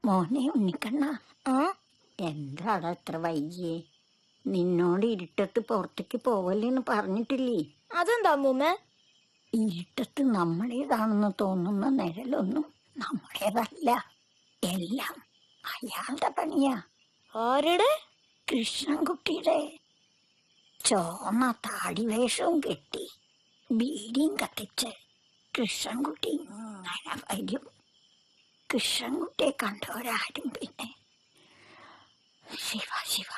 മോനെ ഉണ്ണിക്കണ്ണ, എന്താടാ അത്ര വൈകിയേ? നിന്നോട് ഇരുട്ടത്ത് പുറത്തേക്ക് പോവല്ലേന്ന് പറഞ്ഞിട്ടില്ലേ? അതെന്താ അമ്മൂമ്മ? ഇരുട്ടത്ത് നമ്മുടേതാണെന്ന് തോന്നുന്ന നിഴലൊന്നും നമ്മുടേതല്ല, എല്ലാം അയാളുടെ പണിയാ. ആരുടെ? കൃഷ്ണൻകുട്ടിയുടെ. ചോന്ന താടിവേഷവും കെട്ടി ബീഡിയും കത്തിച്ച് കൃഷ്ണൻകുട്ടി ഇങ്ങനെ വരും. കൃഷ്ണൻകുട്ടിയെ കണ്ടവരാരും പിന്നെ Shiva Shiva.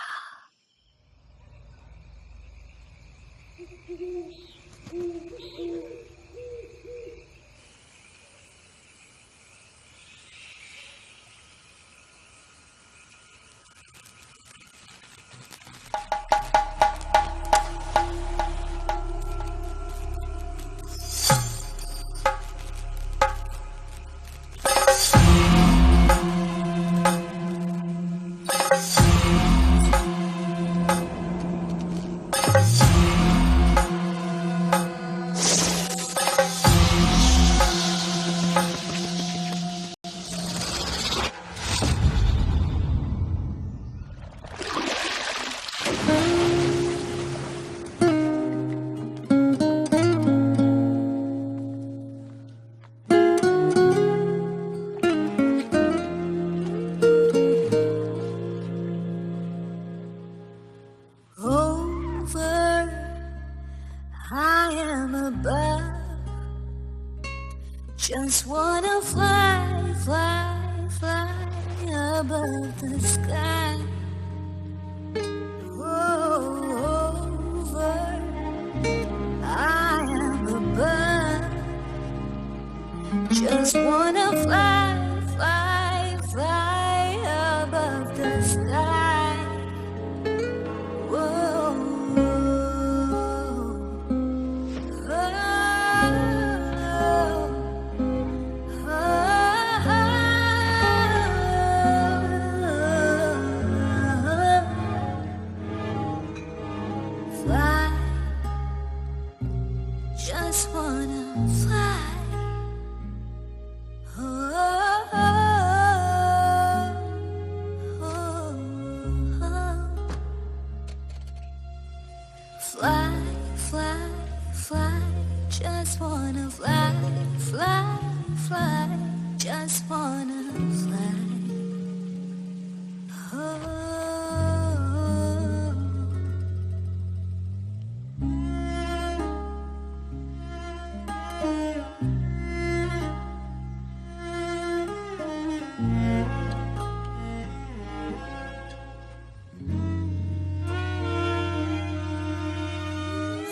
Just wanna fly, fly, fly above the sky. Over, I am a bird. Just wanna fly, fly, fly above the sky. Whoa. Just wanna fly. Fly, fly, fly. Just wanna fly, fly, fly. Just wanna fly.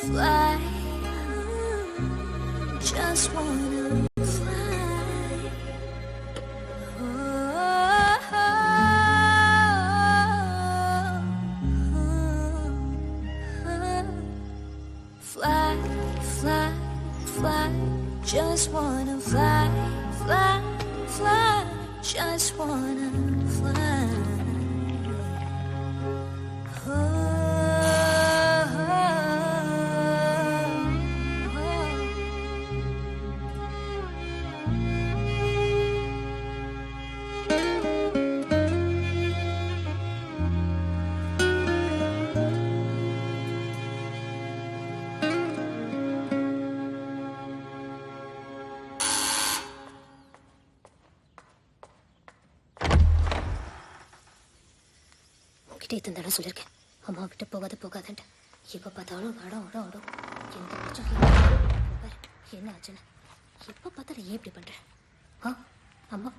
Fly, just wanna fly. Fly, fly, fly. Just wanna fly, fly, fly. Just wanna fly. உங்ககிட்ட இத்தனை தடவை சொல்லியிருக்கேன், அம்மா விட்டு போகாதன்ட்டு எப்போ பார்த்தாலும் ஓடும் எந்த பிரச்சனை என்ன ஆச்சுன்னு எப்போ பார்த்தாலும் ஏன் இப்படி பண்ணுறேன்? அம்மா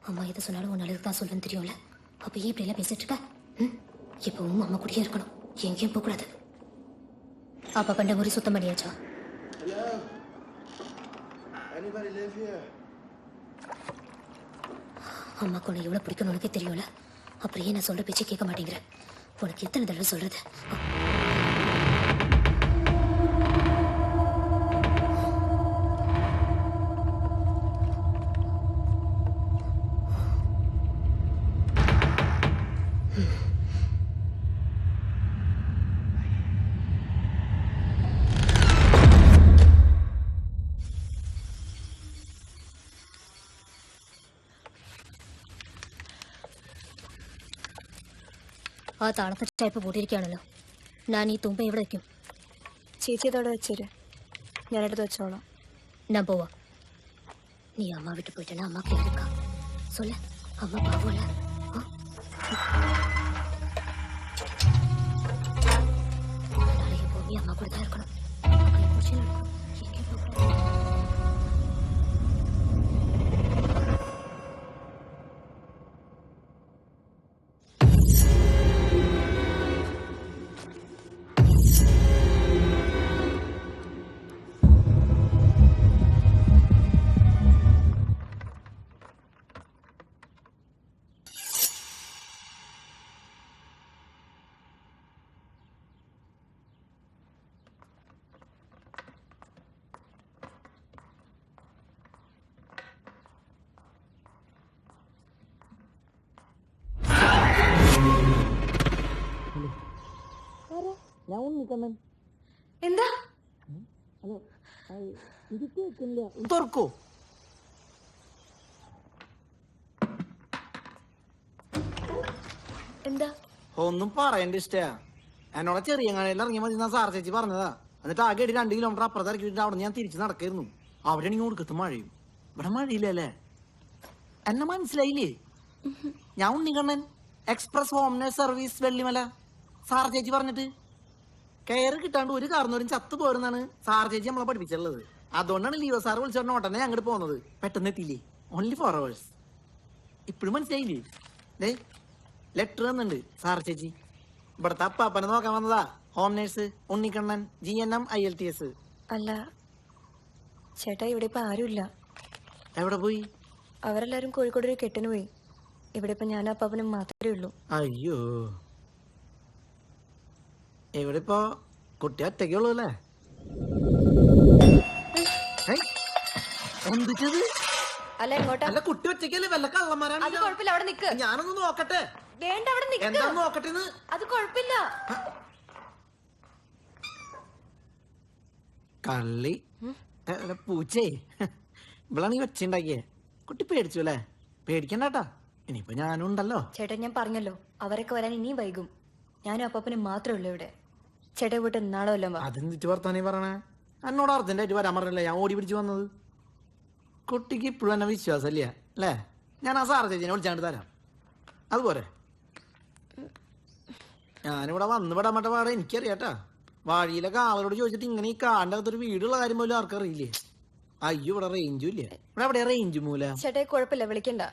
அம்மா எதை சொன்னாலும் உன் நல்லதுக்கு தான் சொல்லுன்னு தெரியும்ல, அப்போ ஏன் இப்படியெல்லாம் பேசிட்டு இருக்க? இப்போவும் அம்மா கூடயே இருக்கணும், எங்கேயும் போகக்கூடாது. அப்பா பண்ண முறை சுத்தம் பண்ணியாச்சா? அம்மாக்கு உன்னை எவ்வளோ பிடிக்கணும் உனக்கே தெரியும்ல, அப்புறம் ஏன் நான் சொல்கிற பேச்சு கேட்க மாட்டேங்கிறேன்? உனக்கு எத்தனை தடவை சொல்கிறது? ആ തണുത്ത ടൈപ്പ് പൂട്ടിയിരിക്കുകയാണല്ലോ. ഞാൻ ഈ തുമ്പ എവിടെ വയ്ക്കും? ചേച്ചി അതോടെ വെച്ചേര്, ഞാനെടുത്ത് വെച്ചോളാം. ഞാൻ പോവാ. നീ അമ്മ വിട്ട് പോയിട്ടാണ് അമ്മ കേൾക്കാം. சொல்ல அம்மா பாவம்ல. நாளைக்கு போய் அம்மா கூட தான் இருக்கணும். எங்கே போகணும்? ഞാൻ ഉണ്ണിക്കണ്ണൻ. എന്താ തുറക്കോ? എന്താ ഒന്നും പറയണ്ട ഇഷ്ടാ. എന്നോട് ചെറിയങ്ങാനയിൽ ഇറങ്ങിയ മതി എന്നാ സാർ ചേച്ചി പറഞ്ഞതാ. എന്നിട്ട് ആകെ 2 കിലോമീറ്റർ അപ്പുറത്ത് ഇറക്കി വിട്ടിട്ട് അവിടെ ഞാൻ തിരിച്ച് നടക്കായിരുന്നു. അവിടെ ആണെങ്കിൽ കൊടുക്കത്ത് മഴയും. ഇവിടെ മഴയില്ലല്ലേ? എന്നെ മനസ്സിലായില്ലേ? ഞാൻ Unnikkannan, express home nurse service Vellimala. Sir ചേച്ചി പറഞ്ഞിട്ട് കയറ് കിട്ടാണ്ട് ഒരു കാരണവരും ചത്തു പോരുന്നാണ് സാർ ചേച്ചി നമ്മളെ പഠിപ്പിച്ചുള്ളത്. അതുകൊണ്ടാണ് ലിയോ സാർ വിളിച്ചോണ്ട് ഓട്ടനെ അങ്ങോട്ട് പോകുന്നത്. പെട്ടെന്ന് എത്തിയില്ലേ? Only 4 hours. ഇപ്പോഴും മനസ്സിലായില്ലേ? ഡേ ലെറ്റർ തന്നുണ്ട് സാർ ചേച്ചി. ഇവിടുത്തെ അപ്പാപ്പനെ നോക്കാൻ വന്നതാ. Home nurse Unnikkannan, GNM ILTS. അല്ല ചേട്ടാ, ഇവിടെ ഇപ്പൊ ആരുമില്ല. എവിടെ പോയി? അവരെല്ലാരും കോഴിക്കോട് ഒരു കെട്ടിന് പോയി. ഇവിടെ ഇപ്പൊ ഞാനും അപ്പാപ്പനും മാത്രമേ ഉള്ളൂ. അയ്യോ, ഇവിടെ ഇപ്പൊ കുട്ടി ഒറ്റയ്ക്കുള്ളൂ അല്ലേ? എന്തിട്ടത്? അല്ല എങ്ങോട്ടാ? അല്ല കുട്ടി ഒറ്റയ്ക്കല്ലേ? വല്ല കള്ളന്മാരാണ്. അത് കുഴപ്പമില്ല, അവിടെ നിക്ക്. ഞാനൊന്ന് നോക്കട്ടെ. വേണ്ട, അവിടെ നിക്ക്. എന്താ നോക്കട്ടെ? അത് കുഴപ്പമില്ല. കള്ളി പൂച്ചേ, ഇവളാണ് ഈ വെച്ചുണ്ടാക്കിയേ. കുട്ടി പേടിച്ചു അല്ലേ? പേടിക്കണ്ടാട്ടാ, ഇനിയിപ്പോ ഞാനും ഉണ്ടല്ലോ. ചേട്ടാ, ഞാൻ പറഞ്ഞല്ലോ അവരൊക്കെ വരാൻ ഇനിയും വൈകും. ഞാനും അപ്പാപ്പനും മാത്രമേ ഉള്ളൂ ഇവിടെ. ചേട്ടാ വീട്ട് നാളെ വല്ലോ. അതെന്തിട്ട് വർത്താനീ പറഞ്ഞേ? എന്നോട് അർജന്റായിട്ട് വരാൻ പറഞ്ഞല്ലേ ഞാൻ ഓടി പിടിച്ചു വന്നത്. കുട്ടിക്ക് ഇപ്പോഴും എന്നെ വിശ്വാസമില്ല അല്ലേ? ഞാൻ ആ സാർ ചേച്ചിനെ വിളിച്ചാണ്ട് തരാം, അതുപോലെ. ഞാനിവിടെ വന്ന് പെടാൻ മറ്റ പാടെ എനിക്കറിയാട്ടാ. വഴിയിലെ കാവലോട് ചോദിച്ചിട്ട് ഇങ്ങനെ ഈ കാടിന്റെ അകത്തൊരു വീടുള്ള കാര്യം പോലും ആർക്കറിയില്ലേ. അയ്യോ, ഇവിടെ റേഞ്ചും ഇല്ല. ഇവിടെ എവിടെയാ റേഞ്ച് മൂല? ചേട്ടാ കുഴപ്പമില്ല, വിളിക്കണ്ട.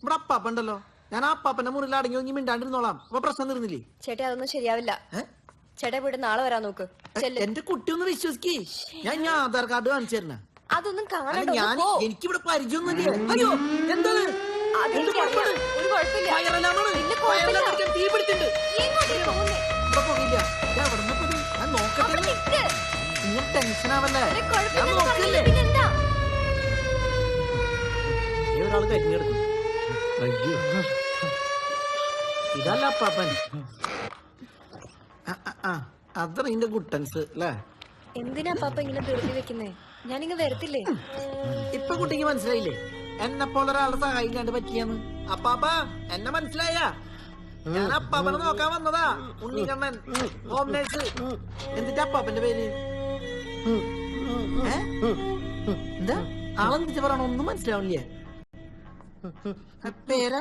ഇവിടെ അപ്പാപ്പ ഉണ്ടല്ലോ. ഞാൻ ആ അപ്പാപ്പന്റെ മുറിയിൽ അടങ്ങി ഒങ്ങി മിണ്ടാണ്ടിരുന്നോളാം. അപ്പൊ പ്രശ്നം തീർന്നില്ലേ? ചേട്ടാ അതൊന്നും ശരിയാവില്ല. ചേട്ടാ വീട് നാളെ വരാൻ നോക്ക്. എന്റെ കുട്ടി ഒന്ന് വിശ്വസിക്കേ. ഞാൻ ആധാർ കാർഡ് കാണിച്ചു തരണ. അതൊന്നും കാണണ്ട. ഞാൻ എനിക്കിവിടെ പരിചയമൊന്നുമില്ല. അയ്യോ, എന്താണ്? തീ പിടിച്ചിട്ടുണ്ട്. ഞാൻ നോക്കട്ടെ. നിങ്ങൾ ടെൻഷൻ ആവല്ലേ? ഞാൻ നോക്കില്ലേ? ഒരാൾ കരിഞ്ഞെടുക്കും. അയ്യോ, ഇതല്ല അപ്പാപ്പൻ. അത്ര ഇതിന്റെ ഗുട്ടൻസ് അല്ലേ? എന്തിനാ പാപ്പ ഇങ്ങനെ ധൃതി വെക്കുന്നേ? ഞാനിങ്ങ് വരത്തില്ലേ? ഇപ്പൊ കുട്ടിക്ക് മനസ്സിലായില്ലേ എന്നെ പോലെ ഒരാളുടെ സഹായം കണ്ട് പറ്റിയെന്ന്? അപ്പാപ്പ എന്നെ മനസ്സിലായ? ഞാൻ അപ്പാപ്പനെ നോക്കാൻ വന്നതാ. Unnikkannan, home nurse. എന്നിട്ട് അപ്പാപ്പന്റെ പേര് എന്താ? ആളെന്തിച്ച് പറയണ ഒന്നും മനസ്സിലാവില്ലേ? പേരാ?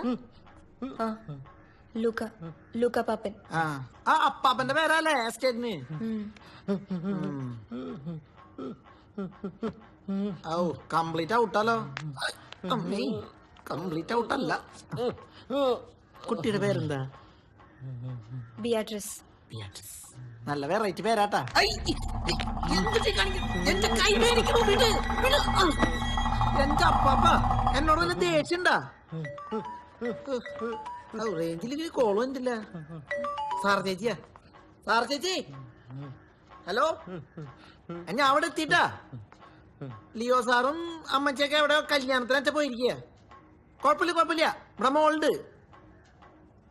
ആ ലൂക്ക, ലൂക്ക പാപ്പൻ. ആ അപ്പാപ്പന്റെ പേരല്ലേ എസ്റ്റേറ്റിന്? ഓ കംപ്ലീറ്റ് ഔട്ടല്ലോ. കംപ്ലീറ്റ് ഔട്ടല്ല. കുട്ടിയുടെ പേരെന്താ? ബിയാട്രിസ്. നല്ല വെറൈറ്റി പേരാട്ടാ. എന്റെ അപ്പാപ്പ എന്നോട് വല്ല ദേഷ്യണ്ടാ? റേഞ്ചിൽ കോള് വന്നിട്ടില്ല. സാർ ചേച്ചിയാ? സാർ ചേച്ചി, ഹലോ, ഞാൻ അവിടെ എത്തിട്ടാ. ലിയോ സാറും അമ്മച്ചൊക്കെ അവിടെ കല്യാണത്തിനൊക്കെ പോയിരിക്കുക. കുഴപ്പമില്ല കുഴപ്പമില്ല, ഇവിടെ മോളുണ്ട്.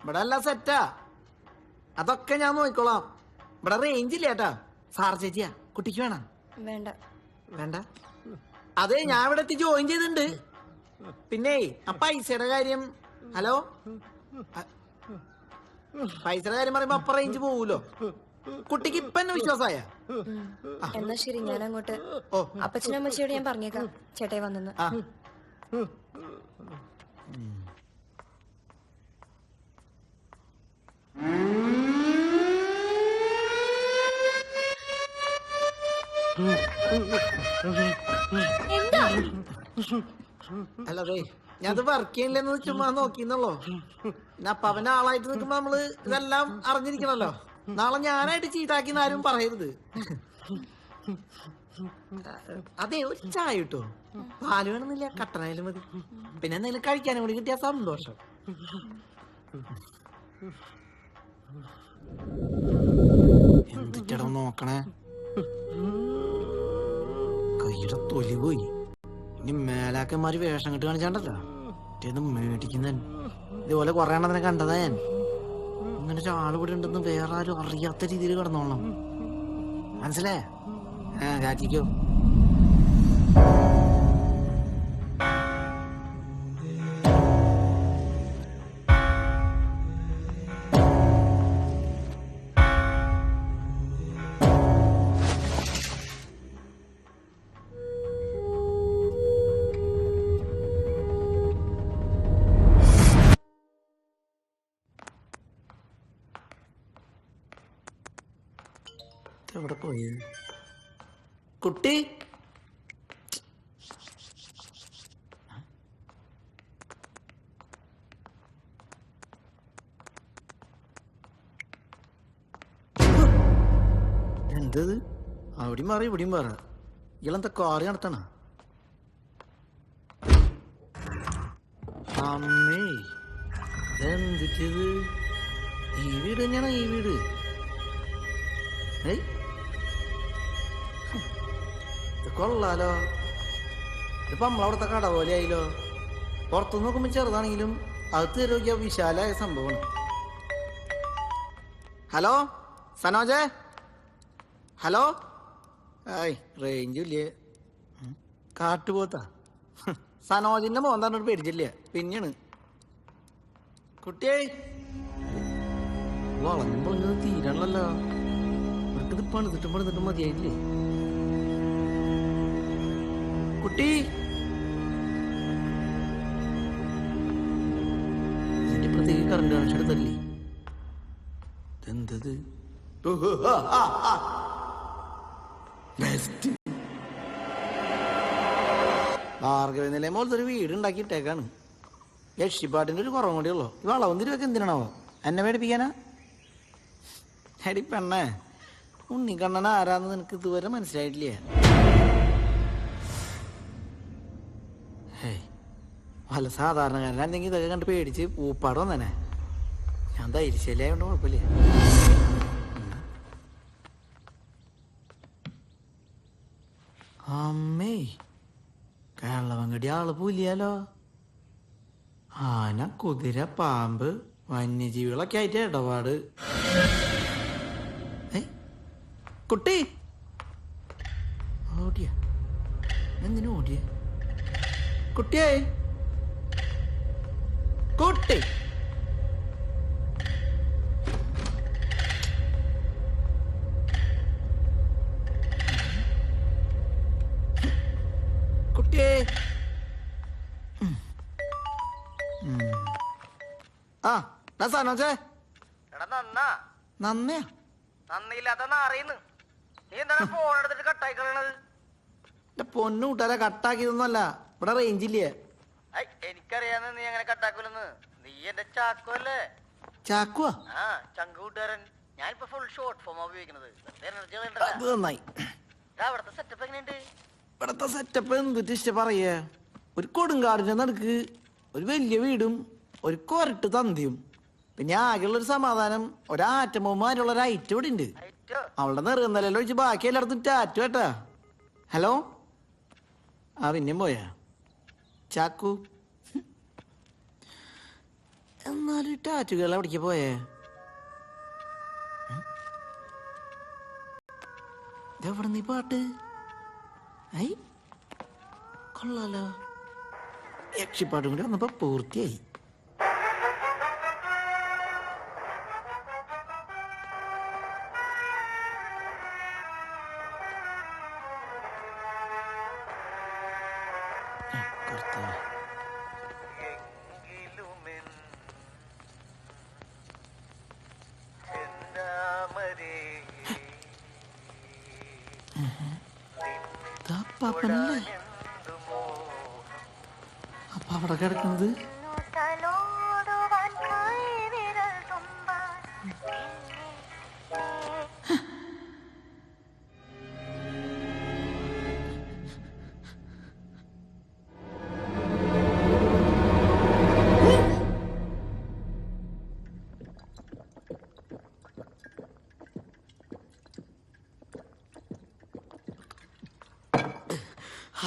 ഇവിടെ എല്ലാം സെറ്റാ. അതൊക്കെ ഞാൻ നോക്കിക്കോളാം. ഇവിടെ റേഞ്ച് ഇല്ല ഏട്ടാ. സാർ ചേച്ചിയാ? കുട്ടിക്ക് വേണം? വേണ്ട. വേണ്ട? അതെ, ഞാൻ ഇവിടെ എത്തി ജോയിൻ ചെയ്തിട്ടുണ്ട്. പിന്നെ ആ പൈസയുടെ കാര്യം. ഹലോ, പൈസയുടെ കാര്യം പറയുമ്പോ അപ്പ റേഞ്ച് പോവൂലോ. കുട്ടിക്ക് ഇപ്പൊ എന്നെ വിശ്വാസായ? എന്നാ ശരി, ഞാൻ അങ്ങോട്ട് അപ്പച്ചനും അമ്മച്ചിയോട് ഞാൻ പറഞ്ഞേക്കാം ചേട്ടായി വന്നെന്ന്. അല്ലേ, ഞാനത് വർക്ക് ചെയ്യില്ലെന്ന് ചുമ്മാ നോക്കിന്നല്ലോ. പിന്നെ അപ്പാവന്റെ ആളായിട്ട് നിൽക്കുമ്പോ നമ്മള് ഇതെല്ലാം അറിഞ്ഞിരിക്കണല്ലോ. നാളെ ഞാനായിട്ട് ചീട്ടാക്കിന്ന് ആരും പറയരുത്. അതെ, ഒരു ചായ കിട്ടോ? പാല് വേണമെന്നില്ല, കട്ടനായാലും മതി. പിന്നെ എന്തെങ്കിലും കഴിക്കാനും കൂടി കിട്ടിയ സന്തോഷം. എന്തിട്ടടം നോക്കണേ, കയ്യുടെ തൊലി പോയി. ഇനി മേലാക്കന്മാര് വേഷം കെട്ട് കാണിച്ചാണ്ടല്ലോ മേടിക്കുന്ന. ഇതുപോലെ കൊറേ എണ്ണത്തിനെ കണ്ടതാ ഞാൻ. ഇങ്ങനെ ഒരാൾ ഇവിടെ ഉണ്ടെന്ന് വേറെ ആരും അറിയാത്ത രീതിയിൽ കിടന്നോളണം. മനസ്സിലായ? കാറ്റിക്കോ. എവിടെ പോയി കുട്ടി? എന്തത്? അവിടെയും മാറി ഇവിടെയും മാറ. ഇയാളെന്താ കാറി നടത്തണ? അമ്മേ, എന്തിട്ടത്? ഈ വീട് തന്നെയാണോ ഈ വീട്? കൊള്ളാലോ. ഇപ്പൊ നമ്മളവിടുത്തെ കട പോലെ ആയില്ലോ. പുറത്തു നോക്കുമ്പോ ചെറുതാണെങ്കിലും അകത്ത് നോക്കിയ വിശാലായ സംഭവമാണ്. ഹലോ സനോജേ? ഹലോ. ആയ് റേഞ്ചും ഇല്ലേ? കാട്ടുപോത്താ. സനോജിന്റെ മോൻ തന്നെ പേടിച്ചില്ല. പിന്നെയാണ് കുട്ടിയെ വളഞ്ഞു തീരണല്ലോ. ഇത് പണിതിട്ടും മതിയായില്ലേ കുട്ടി? ഇതിന്റെ പ്രത്യേക കറണ്ട് കാണിച്ചെടുത്തല്ലേ? എന്തത്? ഭാർഗവനിലെ പോലത്തെ ഒരു വീട് ഉണ്ടാക്കിയിട്ടേക്കാണ്. യക്ഷിപ്പാട്ടിന്റെ ഒരു കുറവും കൂടിയുള്ളൂ. ഈ വളവന്തിരിവൊക്കെ എന്തിനാണോ? എന്നെ പേടിപ്പിക്കാനാ? എടി പെണ്ണേ, ഉണ്ണിക്കണ്ണൻ ആരാന്ന് നിനക്ക് ഇതുവരെ മനസ്സിലായിട്ടില്ല. പല സാധാരണക്കാരനെന്തെങ്കിലും ഇതൊക്കെ കണ്ട് പേടിച്ച് പൂപ്പാട് വന്നേ. ഞാൻ ധൈര്യശാലിയായോണ്ട് കുഴപ്പമില്ല. അമ്മേ, കേരളവങ്കടി ആള് പോലിയാലോ. ആന, കുതിര, പാമ്പ്, വന്യജീവികളൊക്കെ ആയിട്ട് ഇടപാട്. കുട്ടി ഓടിയ? എന്തിനു ഓടിയ? കുട്ടിയെ, കുട്ടി കുട്ടിയെ ആ സാധനോച്ചേ എടാ നന്നാ നന്നയാ നന്ദിയില്ലാത്ത അറിയുന്നു നീ എന്താണ് ഫോൺ എടുത്തിട്ട് കട്ടായി കളയണത്? എന്റെ പൊന്നു കൂട്ടാരെ കട്ടാക്കിയതൊന്നുമല്ല, ഇവിടെ റേഞ്ച് ഇല്ലേ. എനിക്കറിയാന്ന് നീ അങ്ങനെ കട്ടാക്കൂലെന്ന്. നീ എന്റെ ചാക്കോ അല്ലേ? ചാക്കുവാ? ആ ചങ്ക് കൂട്ടുകാരൻ. ഞാനിപ്പോ ഫുൾ ഷോർട്ട് ഫോം ഉപയോഗിക്കുന്നത്. അത് നന്നായി. അവിടത്തെ സെറ്റപ്പ് എങ്ങനെയുണ്ട്? ഇവിടത്തെ സെറ്റപ്പ് എന്തിട്ട് ഇഷ്ടം പറയേ, ഒരു കൊടുങ്കാടിന്റെ നടുക്ക് ഒരു വലിയ വീടും ഒരു കൊരട്ട് തന്തിയും, പിന്നെ ആകെയുള്ളൊരു സമാധാനം ഒരാറ്റമ്മമാരുള്ള ഒരു ഐറ്റം ഇവിടെ ഉണ്ട്. അവളുടെ നെറുകന്നല്ലോ ഒഴിച്ച് ബാക്കി എല്ലായിടത്തും ടാറ്റു കേട്ടാ. ഹലോ, ആ പിന്നെയും പോയാ ചാക്കു? എന്നാലും ടാറ്റുകൾ എവിടേക്ക് പോയേ? ഇതെവിടെ നീ പാട്ട്? ഐ കൊള്ളാലോ, യക്ഷിപ്പാട്ടും കൂടി വന്നപ്പോ പൂർത്തിയായി. പാപ്പനല്ലേ അപ്പ അവിടെ കിടക്കുന്നത്?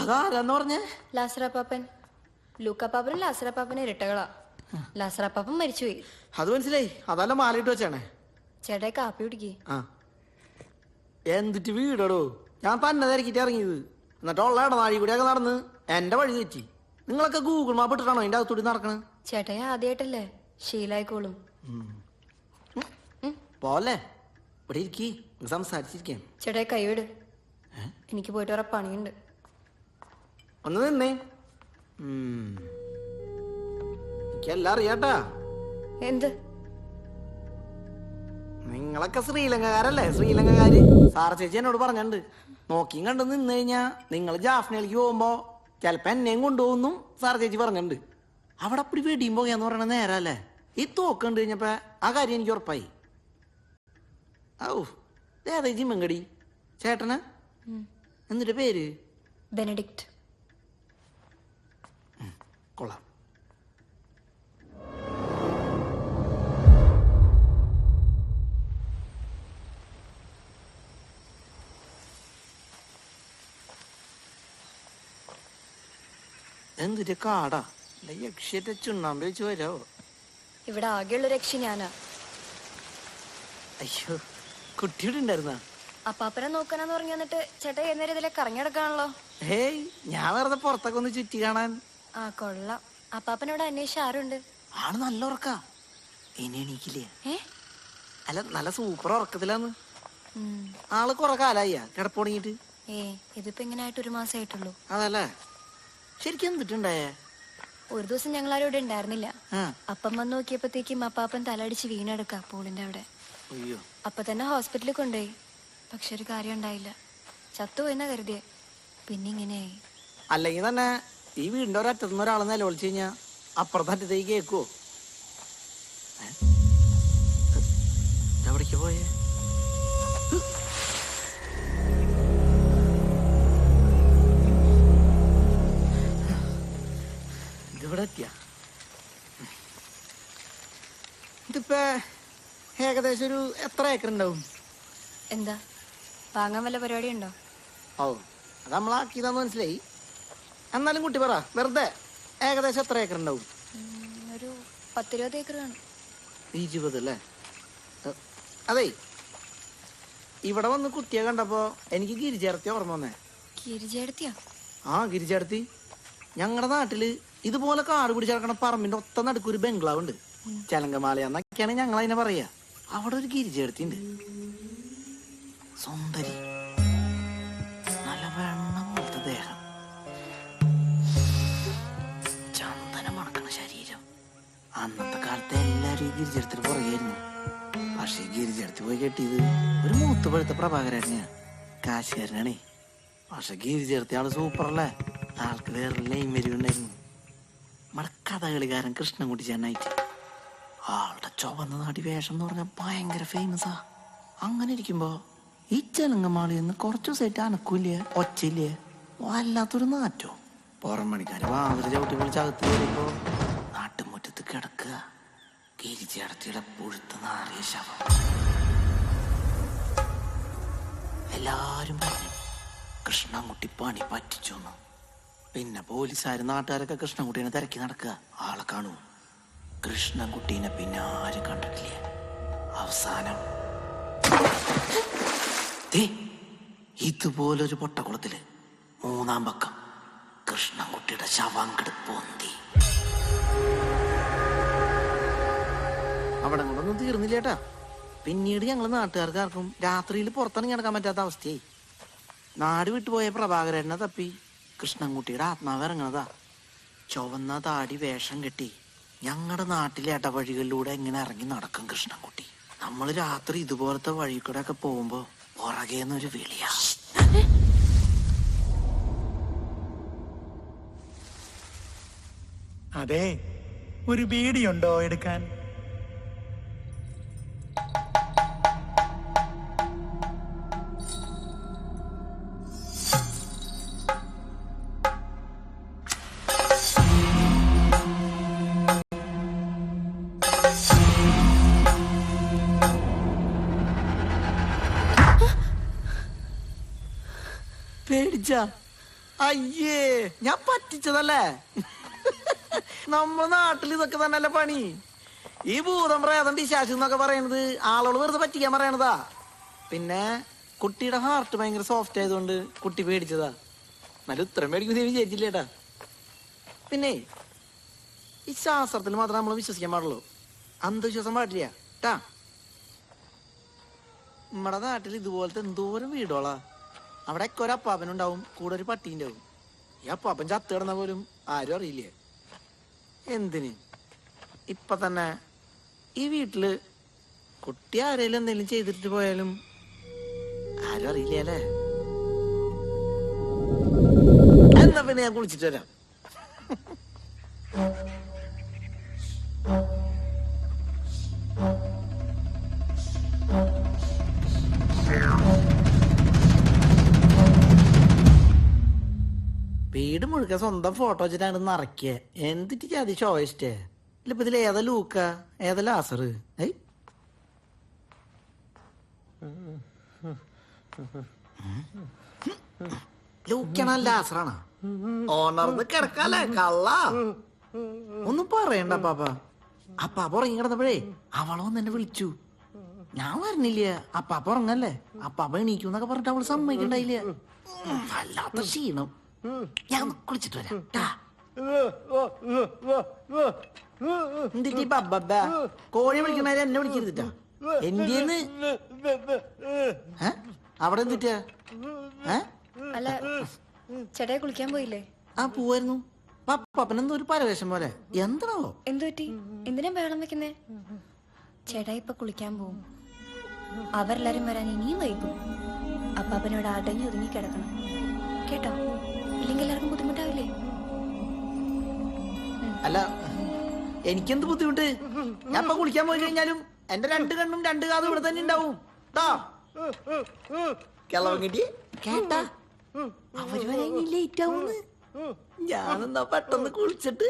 അതാരാന്ന് പറഞ്ഞേ? ലാസറാപ്പാപ്പൻ. ലൂക്കാപ്പാപ്പനും ലാസറാപ്പാപ്പനും ഇരട്ടകളാ. ലാസറാപ്പാപ്പൻ മരിച്ചുപോയി. അത് മനസ്സിലായി, അതല്ല മാലയിട്ട് വെച്ചാണേ. ചേട്ടാ കാപ്പി കുടിക്കേ. ആ എന്തിട്ട് വീടടോ, ഞാൻ തന്നെ തിരക്കിട്ട് ഇറങ്ങിയത്. എന്നിട്ട് ഉള്ള ഇടനാഴി കൂടിയൊക്കെ നടന്ന് എന്റെ വഴി തെറ്റി. നിങ്ങളൊക്കെ ഗൂഗിൾ മാപ്പ് ഇട്ടിട്ടാണോ അതിന്റെ അകത്തൂടി നടക്കണേ? ചേട്ടാ ആദ്യമായിട്ടല്ലേ, ശീലായിക്കോളും. പോലെ ഇവിടെ ഇരിക്കി, സംസാരിച്ചിരിക്കാം. ചേട്ടാ കൈവിട്, എനിക്ക് പോയിട്ട് വേറെ പണിയുണ്ട്. ഒന്ന് നിന്നേ, എനിക്കെല്ലാം അറിയാട്ടാ. എന്ത്? നിങ്ങളൊക്കെ ശ്രീലങ്കക്കാരല്ലേ? ശ്രീലങ്കക്കാര് സാറ ചേച്ചി എന്നോട് പറഞ്ഞിട്ടുണ്ട്, നോക്കിയും കണ്ടു നിന്ന് കഴിഞ്ഞാ നിങ്ങൾ ജാഫ്നയിലേക്ക് പോകുമ്പോ ചിലപ്പോ എന്നെയും കൊണ്ടുപോകുന്നും സാറ ചേച്ചി പറഞ്ഞിട്ടുണ്ട്. അവിടെ അപ്പടി വെടിയും പോകാന്ന് പറയണ നേരല്ലേ? ഈ തോക്കണ്ട് കഴിഞ്ഞപ്പോ ആ കാര്യം എനിക്ക് ഉറപ്പായി. ഔ ഏതാ ജിമ്മങ്കടി ചേട്ടനാ? എന്നിട്ട് പേര്? ബെനഡിക്റ്റ്. കൊള്ളാം. എന്തിന്റെ കാടാ? യക്ഷിയുടെ ചുണ്ണാമ്പ് വെച്ച് വരാവോ? ഇവിടെ ആകെയുള്ള രക്ഷ ഞാനാ. അയ്യോ, കുട്ടിയുടെ ഉണ്ടായിരുന്ന? അപ്പാപ്പനെ നോക്കാനാന്ന് പറഞ്ഞു വന്നിട്ട് ചേട്ടാ എന്നേരം ഇതിലെ കറങ്ങിടക്കാണല്ലോ. ഹേയ്, ഞാൻ വെറുതെ പുറത്തൊക്കെ ഒന്ന് ചുറ്റി കാണാൻ. ആ കൊള്ളാം. അപ്പാപ്പനോട് അന്വേഷിച്ച ആരുണ്ട്? ആള് നല്ല ഉറക്കാ, ഇനി എണീക്കില്ലേ? അല്ല, നല്ല സൂപ്പർ ഉറക്കത്തിലാന്ന്. ആള് കുറെ കാലായി കിടപ്പുടങ്ങിട്ട്. ഇതിപ്പോ ഇങ്ങനെ ആയിട്ട് 1 മാസമായിട്ടുള്ളൂ. അതല്ലേ? ശരിക്കും എന്തിട്ടുണ്ടായേ? ഒരു ദിവസം ഞങ്ങൾ ആരും ഇവിടെ ഉണ്ടായിരുന്നില്ല. അപ്പം വന്ന് നോക്കിയപ്പോഴത്തേക്കും അപ്പാപ്പൻ തലടിച്ച് വീണെടുക്ക പൂളിന്റെ അവിടെ. അപ്പൊ തന്നെ ഹോസ്പിറ്റലിൽ കൊണ്ടുപോയി. പക്ഷെ ഒരു കാര്യം ഉണ്ടായില്ല, ചത്തുപോയെന്നാ കരുതിയെ. പിന്നെ ഇങ്ങനെയായി. അല്ലെങ്കിൽ തന്നെ ഈ വീടിന്റെ ഒരറ്റത്തുനിന്ന് ഒരാളെ നിലവിളിച്ചു കഴിഞ്ഞാ അപ്പുറത്തറ്റത്തേക്ക് കേക്കുവോ? എവിടേക്ക് പോയേ? ഇതിവിടെ എത്തിയ ഇതിപ്പോ ഏകദേശം ഒരു എത്ര ഏക്കർ ഉണ്ടാവും? എന്താ വാങ്ങാൻ വല്ല പരിപാടി ഉണ്ടോ? ഓ, അത് നമ്മളാക്കിയതാന്ന് മനസ്സിലായി. എന്നാലും കുട്ടി പറ, വെറുതെ ഏകദേശം എത്ര ഏക്കർ ഉണ്ടാവും? ഒരു 10-20 ഏക്കർ കാണും. 20 അല്ലേ? അതെ, ഇവിടെ വന്ന് കുട്ടിയെ കണ്ടപ്പോ എനിക്ക് ഗിരിജേടത്തി ഓർമ്മ വന്നേ. ഗിരിജേടത്തിയാ? ആ, ഗിരിജേടത്തി. ഞങ്ങളുടെ നാട്ടില് ഇതുപോലെ കാട് പിടിച്ചിറക്കണ പറമ്പിന്റെ ഒത്ത നടുക്കൊരു ബംഗ്ലാവ് ഉണ്ട്. ചലങ്കമാല എന്നൊക്കെയാണ് ഞങ്ങൾ അതിനെ പറയാ. അവിടെ ഒരു ഗിരിജേടത്തി ഉണ്ട്, സുന്ദരി, നല്ല വെണ്ണ പോലത്തെ ദേഹം, ചന്ദനം മണക്കണ ശരീരം. അന്നത്തെ കാലത്തെ എല്ലാ കുട്ടി ഗിരിജടത്തിന് പുറകെയായിരുന്നു. പക്ഷേ ഗിരിജടത്ത് പോയി കെട്ടിയത് ഒരു മൂത്ത് പഴുത്ത പ്രഭാകരനെയാ, കാശുകാരനാണേ. പക്ഷെ ഗിരിജടത്തി ആള് സൂപ്പറല്ലേ, ആൾക്ക് വേറെ നെയ്മ് വരുന്നുണ്ടായിരുന്നു. നമ്മുടെ കഥകളിക്കാരൻ കൃഷ്ണൻകുട്ടി ചേട്ടനായിട്ട് ആളുടെ ചുവന്ന നാടി വേഷം എന്ന് പറഞ്ഞാൽ ഭയങ്കര ഫേമസാ. അങ്ങനെ ഇരിക്കുമ്പോ ഈ ചെലങ്കമാളിൽ നിന്ന് കുറച്ചു ദിവസമായിട്ട് അനക്കൂല്ലേ, ഒച്ചയില്ലേ, വല്ലാത്തൊരു നാറ്റോ. പുറം മണിക്കാര് വാതിൽ ചവിട്ടി വിളിച്ച് അകത്ത് കയറിയപ്പോ നാട്ടുമുറ്റത്ത് കിടക്കുക ഗിരിജടത്തിയുടെ പുഴുത്ത നാറിയ ശവം. എല്ലാരും പറഞ്ഞു കൃഷ്ണൻകുട്ടി പണി പറ്റിച്ചു. പിന്നെ പോലീസുകാരും നാട്ടുകാരൊക്കെ കൃഷ്ണൻകുട്ടീനെ തിരക്കി നടക്കുക. ആളെ കാണൂ, കൃഷ്ണൻകുട്ടീനെ പിന്നെ ആരും കണ്ടിട്ടില്ല. അവസാനം ഇതുപോലൊരു പൊട്ടക്കുളത്തില് 3-ാം പക്കം കൃഷ്ണൻകുട്ടിയുടെ ശവങ്കട് പൊന്തി. അവിടെ കൊണ്ടൊന്നും തീർന്നില്ലേട്ടാ. പിന്നീട് ഞങ്ങൾ നാട്ടുകാർക്ക് ആർക്കും രാത്രിയിൽ പുറത്തിറങ്ങി നടക്കാൻ പറ്റാത്ത അവസ്ഥയായി. നാട് വിട്ടുപോയ പ്രഭാകരനെ തപ്പി കൃഷ്ണൻകുട്ടിയുടെ ആത്മാവ് ഇറങ്ങണതാ. ചുവന്ന താടി വേഷം കെട്ടി ഞങ്ങളുടെ നാട്ടിലെ ഇടവഴികളിലൂടെ എങ്ങനെ ഇറങ്ങി നടക്കും കൃഷ്ണൻകുട്ടി. നമ്മൾ രാത്രി ഇതുപോലത്തെ വഴി കൂടെ ഒക്കെ പോകുമ്പോ പുറകേന്നൊരു വിളിയാ. അതെ, ഒരു ബീഡിയുണ്ടോ എടുക്കാൻ? പേടിച്ച? അയ്യേ, ഞാൻ പറ്റിച്ചതല്ലേ. നമ്മുടെ നാട്ടിൽ ഇതൊക്കെ തന്നെയല്ലേ പണി. ഈ ഭൂതം പ്രേതം പിശാച് എന്നൊക്കെ പറയണത് ആളുകൾ വെറുതെ പറ്റിക്കാൻ പറയണതാ. പിന്നെ കുട്ടിയുടെ ഹാർട്ട് ഭയങ്കര സോഫ്റ്റ് ആയതുകൊണ്ട് കുട്ടി പേടിച്ചതാ. നല്ല ഉത്തരം പേടിക്കുന്ന വിചാരിച്ചില്ലേട്ടാ. പിന്നെ ഈ ശാസ്ത്രത്തിൽ മാത്രമേ നമ്മൾ വിശ്വസിക്കാൻ പാടുള്ളൂ, അന്ധവിശ്വാസം പാടില്ല ട്ടാ. നമ്മുടെ നാട്ടിൽ ഇതുപോലത്തെ എന്തോരം വീടുകളാ. അവിടെ ഒക്കെ ഒരു അപ്പാപ്പനുണ്ടാവും, കൂടെ ഒരു പട്ടീണ്ടാവും. ഈ അപ്പാപ്പൻ ചത്ത് കിടന്ന പോലും ആരും അറിയില്ലേ. എന്തിന് ഇപ്പൊ തന്നെ ഈ വീട്ടില് കുട്ടി ആരെങ്കിലും എന്തെങ്കിലും ചെയ്തിട്ട് പോയാലും ആരും അറിയില്ല അല്ലേ. എന്നാ പിന്നെ ഞാൻ കുളിച്ചിട്ട് വരാം. വീട് മുഴുക്ക സ്വന്തം ഫോട്ടോ വെച്ചിട്ടാണ് നിറയ്ക്കുക. എന്തിട്ട് ചതി ചോയ്സ്റ്റേ ഇല്ല. ഇപ്പൊ ഇതിൽ ഏതാ ലൂക്ക, ഏതാ ലാസർ? ലൂക്കാണോ ലാസറാണോ? ഓണർന്ന് കിടക്കാല്ലേ കള്ള. ഒന്നും പറയണ്ട പാപ്പ. അപ്പാപ്പ ഉറങ്ങി കിടന്നപ്പോഴേ അവളൊന്ന് എന്നെ വിളിച്ചു. ഞാൻ വരണില്ല, അപ്പാപ്പ ഉറങ്ങല്ലേ, അപ്പാപ്പ എണീക്കുന്നൊക്കെ പറഞ്ഞിട്ട് അവള് സമ്മതിക്കണ്ടായില്ല. വല്ലാത്ത ക്ഷീണം. ഞാൻ കുളിച്ചിട്ട് വരാം. എന്തിട്ട് ബബ്ബ കോഴി വിളിക്കണ എന്നെ വിളിക്കരുതിട്ടാ. എന്റെന്ന് അവിടെ എന്തിട്ടാ? അല്ല, ചേട്ടായി കുളിക്കാൻ പോയില്ലേ? ആ പോവായിരുന്നു. പപ്പനെന്തോ ഒരു പരവേശം പോലെ. എന്താണോ? എന്തു പറ്റി? എന്തിനാ ബഹളം വെക്കുന്നേ? ചേട്ടായി ഇപ്പൊ കുളിക്കാൻ പോവും. അവരെല്ലാരും വരാൻ ഇനിയും വൈകും. അപ്പാപ്പനോട് അടങ്ങി ഒതുങ്ങി കിടക്കണം കേട്ടോ, ഇല്ലെങ്കിൽ എല്ലാവർക്കും ബുദ്ധിമുട്ടാവില്ലേ? അല്ല, എനിക്കെന്ത് ബുദ്ധിമുട്ട്? ഞാൻ ഇപ്പൊ കുളിക്കാൻ പോയി കഴിഞ്ഞാലും എന്റെ 2 കണ്ണും 2 കാതും ഇവിടെ തന്നെ ഉണ്ടാവും. കിളവൻ കിട്ടി കേട്ടാ, അവര് വരാൻ ലേറ്റ് ആവുന്ന്. ഞാനെന്നാ പെട്ടെന്ന് കുളിച്ചിട്ട്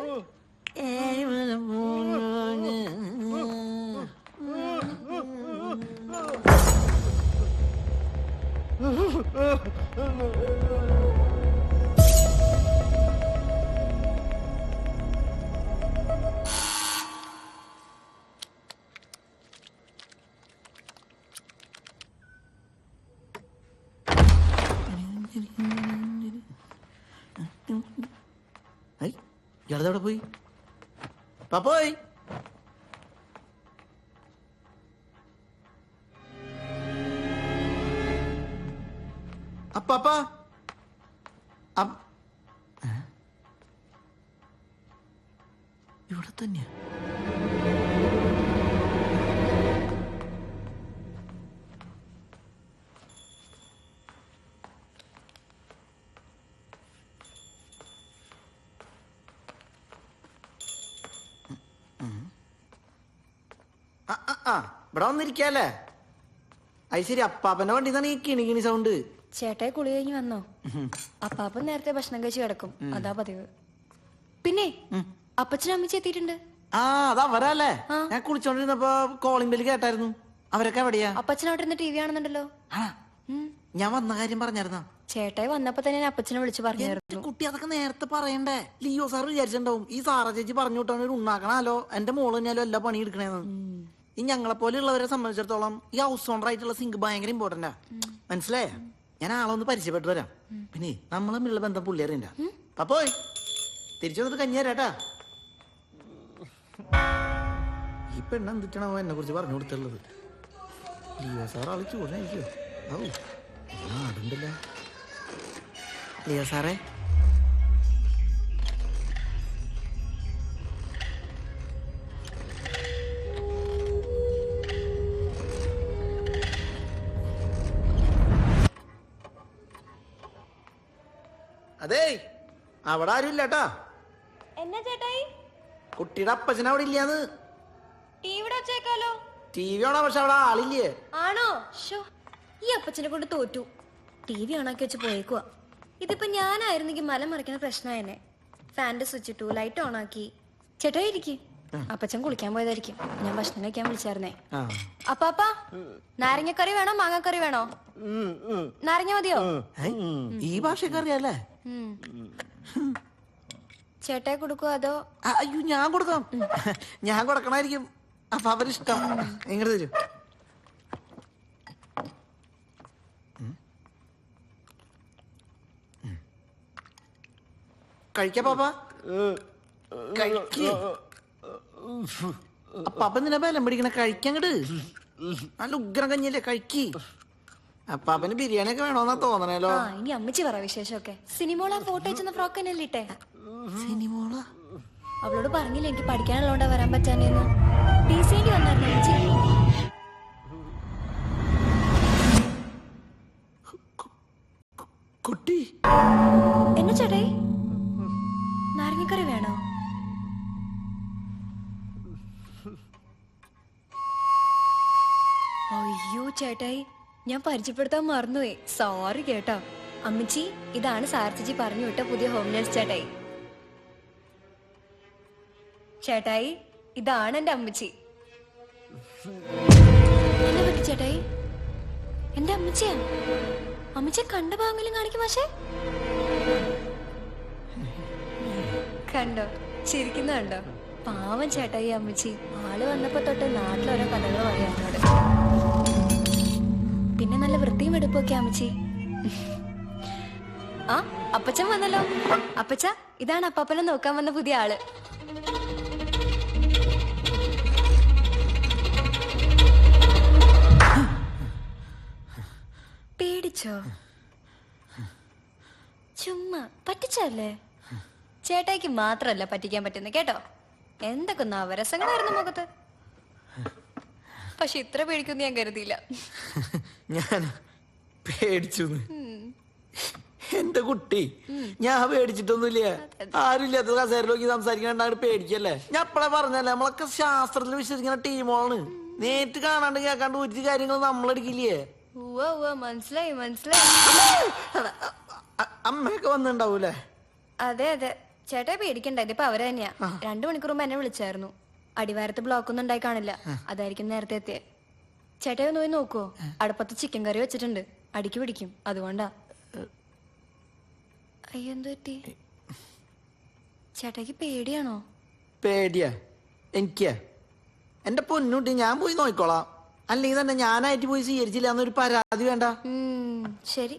ഇയാളെവിടെ പോയി? പാപ്പോയ്, അപ്പാപ്പ ഇവിടെ തന്നെയാ. ആ ഇവിടെ വന്നിരിക്കല്ലേ? അത് ശരി, അപ്പാപ്പന്റെ വണ്ടി തന്നെ ഈ കിണി കിണി സൗണ്ട്. ചേട്ടായി കുളി കഴിഞ്ഞ് വന്നോ? അപ്പാപ്പൻ നേരത്തെ ഭക്ഷണം കഴിച്ച് കിടക്കും, അതാ പതിവ്. പിന്നെ അപ്പച്ചനും അമ്മച്ചി എത്തിയിട്ടുണ്ട്. ആ അതവരല്ലേ? ഞാൻ കുളിച്ചോണ്ടിരുന്നപ്പോ കോളിംഗ് ബെല്ല് കേട്ടായിരുന്നു. അവരൊക്കെ എവിടെയാ? അപ്പച്ചൻ അവിടെ ഇരുന്ന് TV കാണുന്നുണ്ടല്ലോ. ഞാൻ വന്ന കാര്യം പറഞ്ഞായിരുന്ന? ചേട്ടായി വന്നപ്പോ തന്നെ ഞാൻ അപ്പച്ചനെ വിളിച്ചു പറഞ്ഞായിരുന്നു. കുട്ടി അതൊക്കെ നേരത്തെ പറയണ്ടേ? ലിയോ സാർ വിചാരിച്ചിട്ടുണ്ടാവും ഈ സാറ ചേച്ചി പറഞ്ഞു വിട്ടാണ് ഒരു ഉണ്ടാക്കണല്ലോ, എന്റെ മോള് തന്നെയാലോ എല്ലാ പണി എടുക്കണേന്ന്. ഈ ഞങ്ങളെ പോലെ ഉള്ളവരെ സംബന്ധിച്ചിടത്തോളം ഈ ഹൗസ് ഓണർ ആയിട്ടുള്ള സിങ്ക് ഭയങ്കര ഇമ്പോർട്ടന്റാ. മനസ്സിലായ? ഞാൻ ആളൊന്ന് പരിചയപ്പെട്ടു വരാം. പിന്നെ നമ്മൾ തമ്മിലുള്ള ബന്ധം പുള്ളി അറിയണ്ട. അപ്പോ തിരിച്ചു വന്നിട്ട് കഞ്ഞി തരാട്ടാ. ഈ പെണ്ണ് എന്തിട്ടാണോ എന്നെ കുറിച്ച് പറഞ്ഞു കൊടുത്തുള്ളത്? ലിയോ സാർ ആള് ചൂടായിരിക്കോ? ഓ നാടുണ്ടല്ലോ. ലിയോ സാറേ, അതേ അവിടെ ആരും ഇല്ലാട്ടാ. എന്നാ ചേട്ടായി? കുട്ടിയുടെ അപ്പച്ചൻ അവിടെ ഇല്ലാന്ന്. ടിവിയുടെ വെച്ചേക്കാലോ. TV ആണോ? പക്ഷെ അവിടെ ആളില്ലേ. ആണോ? ഈ അപ്പച്ചനെ കൊണ്ട് തോറ്റു. TV ഓണാക്കി വെച്ച് പോയേക്കുവാ. ഇതിപ്പോ ഞാനായിരുന്നെങ്കിൽ മല മറിക്കുന്ന പ്രശ്നമായെന്നെ. ഫാന്റെ സ്വിച്ച് ഇട്ടു, ലൈറ്റ് ഓണാക്കി. ചേട്ടായി ഇരിക്കും. അപ്പച്ചൻ കുളിക്കാൻ പോയതായിരിക്കും. ഞാൻ ഭക്ഷണം കഴിക്കാൻ വിളിച്ചായിരുന്നേ. അപ്പാപ്പാ, നാരങ്ങക്കറി വേണോ മാങ്ങക്കറി വേണോ? നാരങ്ങ മതിയോ? ഈ ഭാഷയൊക്കെ അറിയാല്ലേ? ചേട്ടായി കൊടുക്കുവോ അതോ? അയ്യോ ഞാൻ കൊടുക്കാം. ഞാൻ കൊടുക്കണായിരിക്കും. അപ്പൊ അവരിഷ്ടം. ഇങ്ങോട്ട് തരൂ. കഴിക്കാ പാപ്പ? കഴിക്ക്. അപ്പാപ്പ നിന്നെ ബലം പിടിക്കണ കഴിക്കങ്ങട്. നല്ല ഉഗ്രം കഞ്ഞില്ലേ, കഴിക്ക്. അപ്പാപ്പന് ബിരിയാണി ഒക്കെ വേണോന്നാ തോന്നണല്ലോ. ഇനി അമ്മച്ചി പറ വിശേഷമൊക്കെ. സിനിമോളാ ഫോട്ടോ വെച്ചെന്ന ഫ്രോക്ക് തന്നെയല്ലേ ഇട്ടെ? സിനിമോള അവളോട് പറഞ്ഞില്ല എനിക്ക് പഠിക്കാനുള്ളതുകൊണ്ടാ വരാൻ പറ്റാനെന്ന്. ഡിസൈൻ വന്നായിരുന്നു അമ്മച്ചി. കുട്ടി എന്നാ ചേട്ടായി? നാരങ്ങക്കറി വേണോ? അയ്യോ ചേട്ടായി, ഞാൻ പരിചയപ്പെടുത്താൻ മറന്നുപോയി. സോറി കേട്ടോ. അമ്മച്ചി, ഇതാണ് സാർച്ചി പറഞ്ഞു വിട്ട പുതിയ ഹോം നേഴ്സ് ചേട്ടായി. ചേട്ടായി, ഇതാണ് എന്റെ അമ്മച്ചി. എന്നെ പറ്റി ചേട്ടായി? എന്റെ അമ്മച്ചിയാ? അമ്മച്ചിയെ കണ്ട ഭാഗങ്ങളും കാണിക്കും. പക്ഷേ കണ്ടോ, ചിരിക്കുന്നുണ്ടോ? പാവം ചേട്ടായി അമ്മച്ചി. ആള് വന്നപ്പോ തൊട്ട് നാട്ടിലോരോ കഥകൾ പറയാനോട്. പിന്നെ നല്ല വൃത്തിയും എടുപ്പൊക്കെ അമ്മച്ചി. ആ അപ്പച്ചൻ വന്നല്ലോ. അപ്പച്ച, ഇതാണ് അപ്പാപ്പനെ നോക്കാൻ വന്ന പുതിയ ആള്. പേടിച്ചോ? ചുമ്മാ പറ്റിച്ചല്ലേ? ചേട്ടായിക്ക് മാത്രല്ല പറ്റിക്കാൻ പറ്റുന്ന കേട്ടോ. എന്തൊക്കെ നവരസങ്ങളായിരുന്നു മുഖത്ത്. പക്ഷെ ഇത്ര പേടിക്കൊന്നും ഞാൻ കരുതിയില്ല. ഞാൻ പേടിച്ചു. എന്റെ കുട്ടി, ഞാൻ പേടിച്ചിട്ടൊന്നുമില്ല. ആരുമില്ലാത്ത കസേര നോക്കി സംസാരിക്കണ്ടാണ്ട് പേടിക്കല്ലേ? ഞാൻ എപ്പോഴാ പറഞ്ഞല്ലേ, നമ്മളൊക്കെ ശാസ്ത്രത്തിൽ വിശ്വസിക്കുന്ന ടീമാണ്. നേരിട്ട് കാണാണ്ട് കേൾക്കാണ്ട് ഒരു കാര്യങ്ങൾ നമ്മളെടുക്കില്ലേ? മനസ്സിലായി മനസ്സിലായി. അമ്മയൊക്കെ വന്നിണ്ടാവൂലേ? അതെ അതെ, ചേട്ടായി പേടിക്കണ്ട. ഇതിപ്പോ അവര് തന്നെയാ. 2 മണിക്കൂർ മുമ്പ് എന്നെ വിളിച്ചായിരുന്നു. അടിവാരത്ത് ബ്ലോക്ക് ഒന്നും ഉണ്ടായി കാണില്ല, അതായിരിക്കും നേരത്തെ എത്തിയെ. ചേട്ടായി ഒന്ന് പോയി നോക്കുവോ? അടുപ്പത്ത് ചിക്കൻ കറി വെച്ചിട്ടുണ്ട്, അടിക്ക് പിടിക്കും, അതുകൊണ്ടാ. അയ്യോ എന്ത് പറ്റി? ചേട്ടായിക്ക് പേടിയാണോ? പേടിയാ എനിക്ക്? എന്റെ പൊന്നുട്ടി, ഞാൻ പോയി നോക്കിക്കോളാം. അല്ലെങ്കിൽ തന്നെ ഞാനായിട്ട് പോയി സ്വീകരിച്ചില്ല എന്നൊരു പരാതി വേണ്ട. ശരി.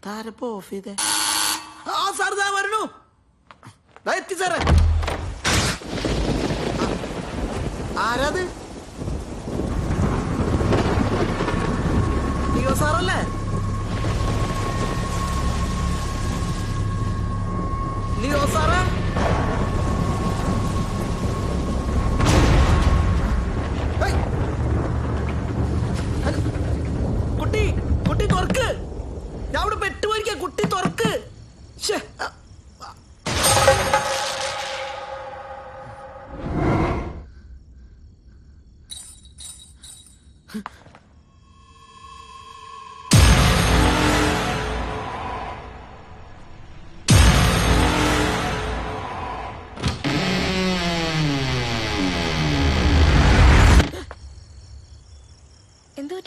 താരപ്പോ ഓഫ് ചെയ്തേ. ആ സാർ ദാ വരണു. എത്തി സാറേ. ആരാത്? ലിയോ സാറല്ലേ? ലിയോ സാറേ? കുട്ടി, കുട്ടി തുറക്ക്. ഞാൻ അവിടെ പെട്ടുപോയിരിക്ക. കുട്ടി തുറക്ക്.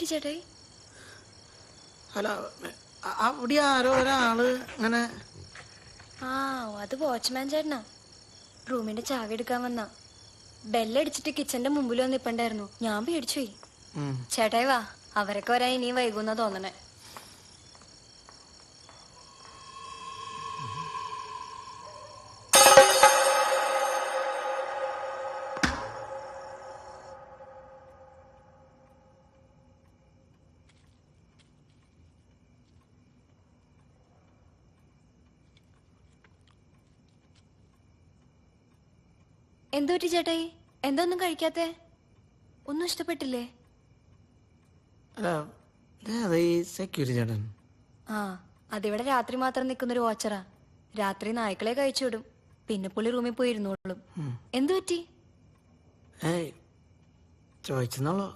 പറ്റി ചേട്ടായി? അല്ല അവിടെ ആരോ ഒരാള് ഇങ്ങനെ. ആ അത് വാച്ച്മാൻ ചേട്ടനാ. റൂമിന്റെ ചാവി എടുക്കാൻ വന്ന. ബെല്ലടിച്ചിട്ട് കിച്ചന്റെ മുമ്പിൽ വന്ന് നിപ്പണ്ടായിരുന്നു. ഞാൻ പേടിച്ചുപോയി. ചേട്ടായി വാ, അവരൊക്കെ വരാൻ ഇനിയും വൈകുന്ന തോന്നണേ. എന്തോ പറ്റി ചേട്ടായി? എന്താ ഒന്നും കഴിക്കാത്തെ? ഒന്നും ഇഷ്ടപ്പെട്ടില്ലേ? സെക്യൂരിറ്റി ചേട്ടൻ. ആ അതിവിടെ രാത്രി മാത്രം നിൽക്കുന്നൊരു വാച്ചറാ. രാത്രി നായ്ക്കളെ കഴിച്ചു വിടും. പിന്നെ പുള്ളി റൂമിൽ പോയി ഇരുന്നോളും. എന്തു പറ്റി? ചോദിച്ചെന്നുള്ളൂ.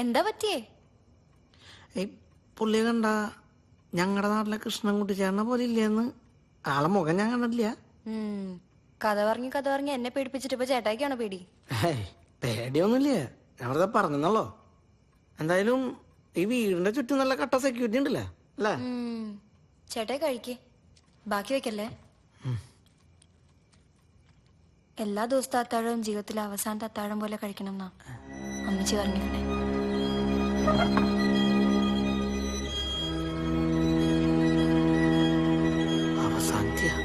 എന്താ പറ്റിയേ? പുള്ളിയെ കണ്ട ഞങ്ങളുടെ നാട്ടിലെ കൃഷ്ണൻകുട്ടി ചേട്ടനെ പോലെ ഇല്ലേന്ന്. ആളെ മുഖം ഞാൻ കണ്ടില്ല. കഥ പറഞ്ഞ് എന്നെ പേടിപ്പിച്ചിട്ട് ഇപ്പൊ ചേട്ടായിക്കാണോ പേടി? പേടിയൊന്നുമില്ല, ഞാൻ വെറുതെ പറഞ്ഞെന്നുള്ളോ. എന്തായാലും ഈ വീടിന്റെ ചുറ്റും നല്ല കട്ട സെക്യൂരിറ്റി ഉണ്ടല്ലേ അല്ലേ? ചേട്ടായി കഴിക്കേ, ബാക്കി വെക്കല്ലേ. എല്ലാ ദിവസത്തെ അത്താഴവും ജീവിതത്തിലെ അവസാനത്തെ അത്താഴം പോലെ കഴിക്കണം എന്നാ അമ്മച്ചി പറഞ്ഞിരുന്നേ. അവസാനത്തെയാ?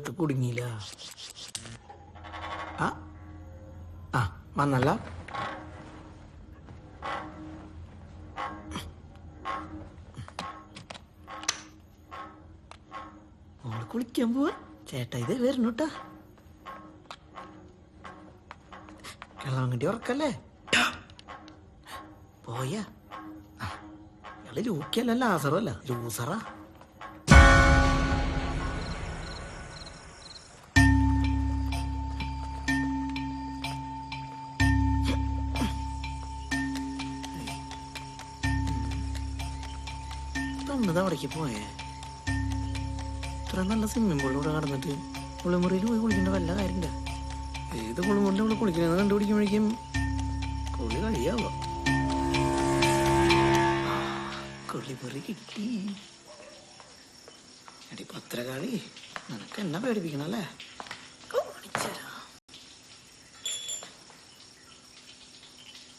ത്ത് കുടുങ്ങിയില്ല. വന്നല്ല. ഓള് കുളിക്കാൻ പോവാ. ചേട്ടാ ഇത് വരുന്നുട്ടാ. കിളവണ്ടി ഉറക്കല്ലേ പോയാ. ഇയാള് ലൂക്കിയല്ല, ലാസറല്ല, ലൂസറാ. അവിടേക്ക് പോയേ. ഇത്ര നല്ല സ്വിമ്മിംഗ് പൂളിലൂടെ കടന്നിട്ട് കുളിമുറിയിൽ പോയി കുളിക്കേണ്ട വല്ല കാര്യമില്ല. ഏത് കുളിമുറിയിൽ നമ്മൾ കുളിക്കണമെന്ന് കണ്ടുപിടിക്കുമ്പോഴേക്കും കുളി കഴിയാവോ. കുളിമുറി കിട്ടി. എടി പത്രകാളി, നിനക്ക് എന്നാ പേടിപ്പിക്കണല്ലേ?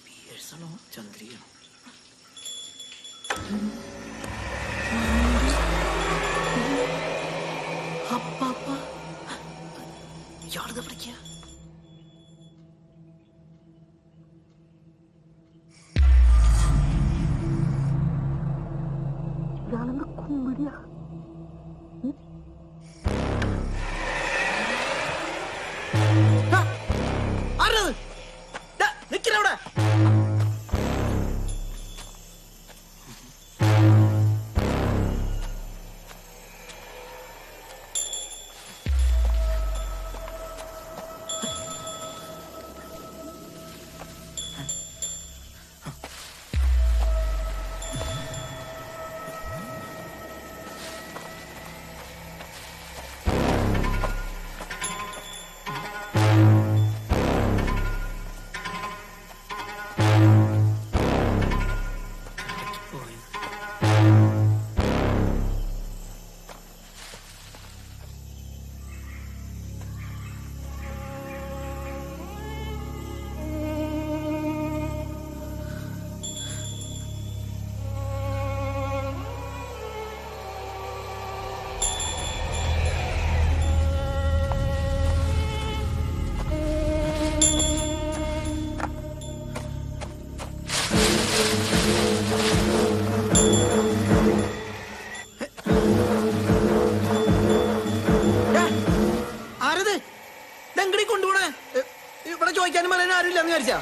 പിയേഴ്സാണോ ചന്ദ്രിയാണോ? ഇയാളത് പഠിക്ക. ഇയാളെന്താ കുമ്പിടിയാ? ആരത്? നിക്കവിടെ. ചോദിക്കാനും പറയാനും ആരും ഇല്ലെന്ന് വിചാരിച്ചാ?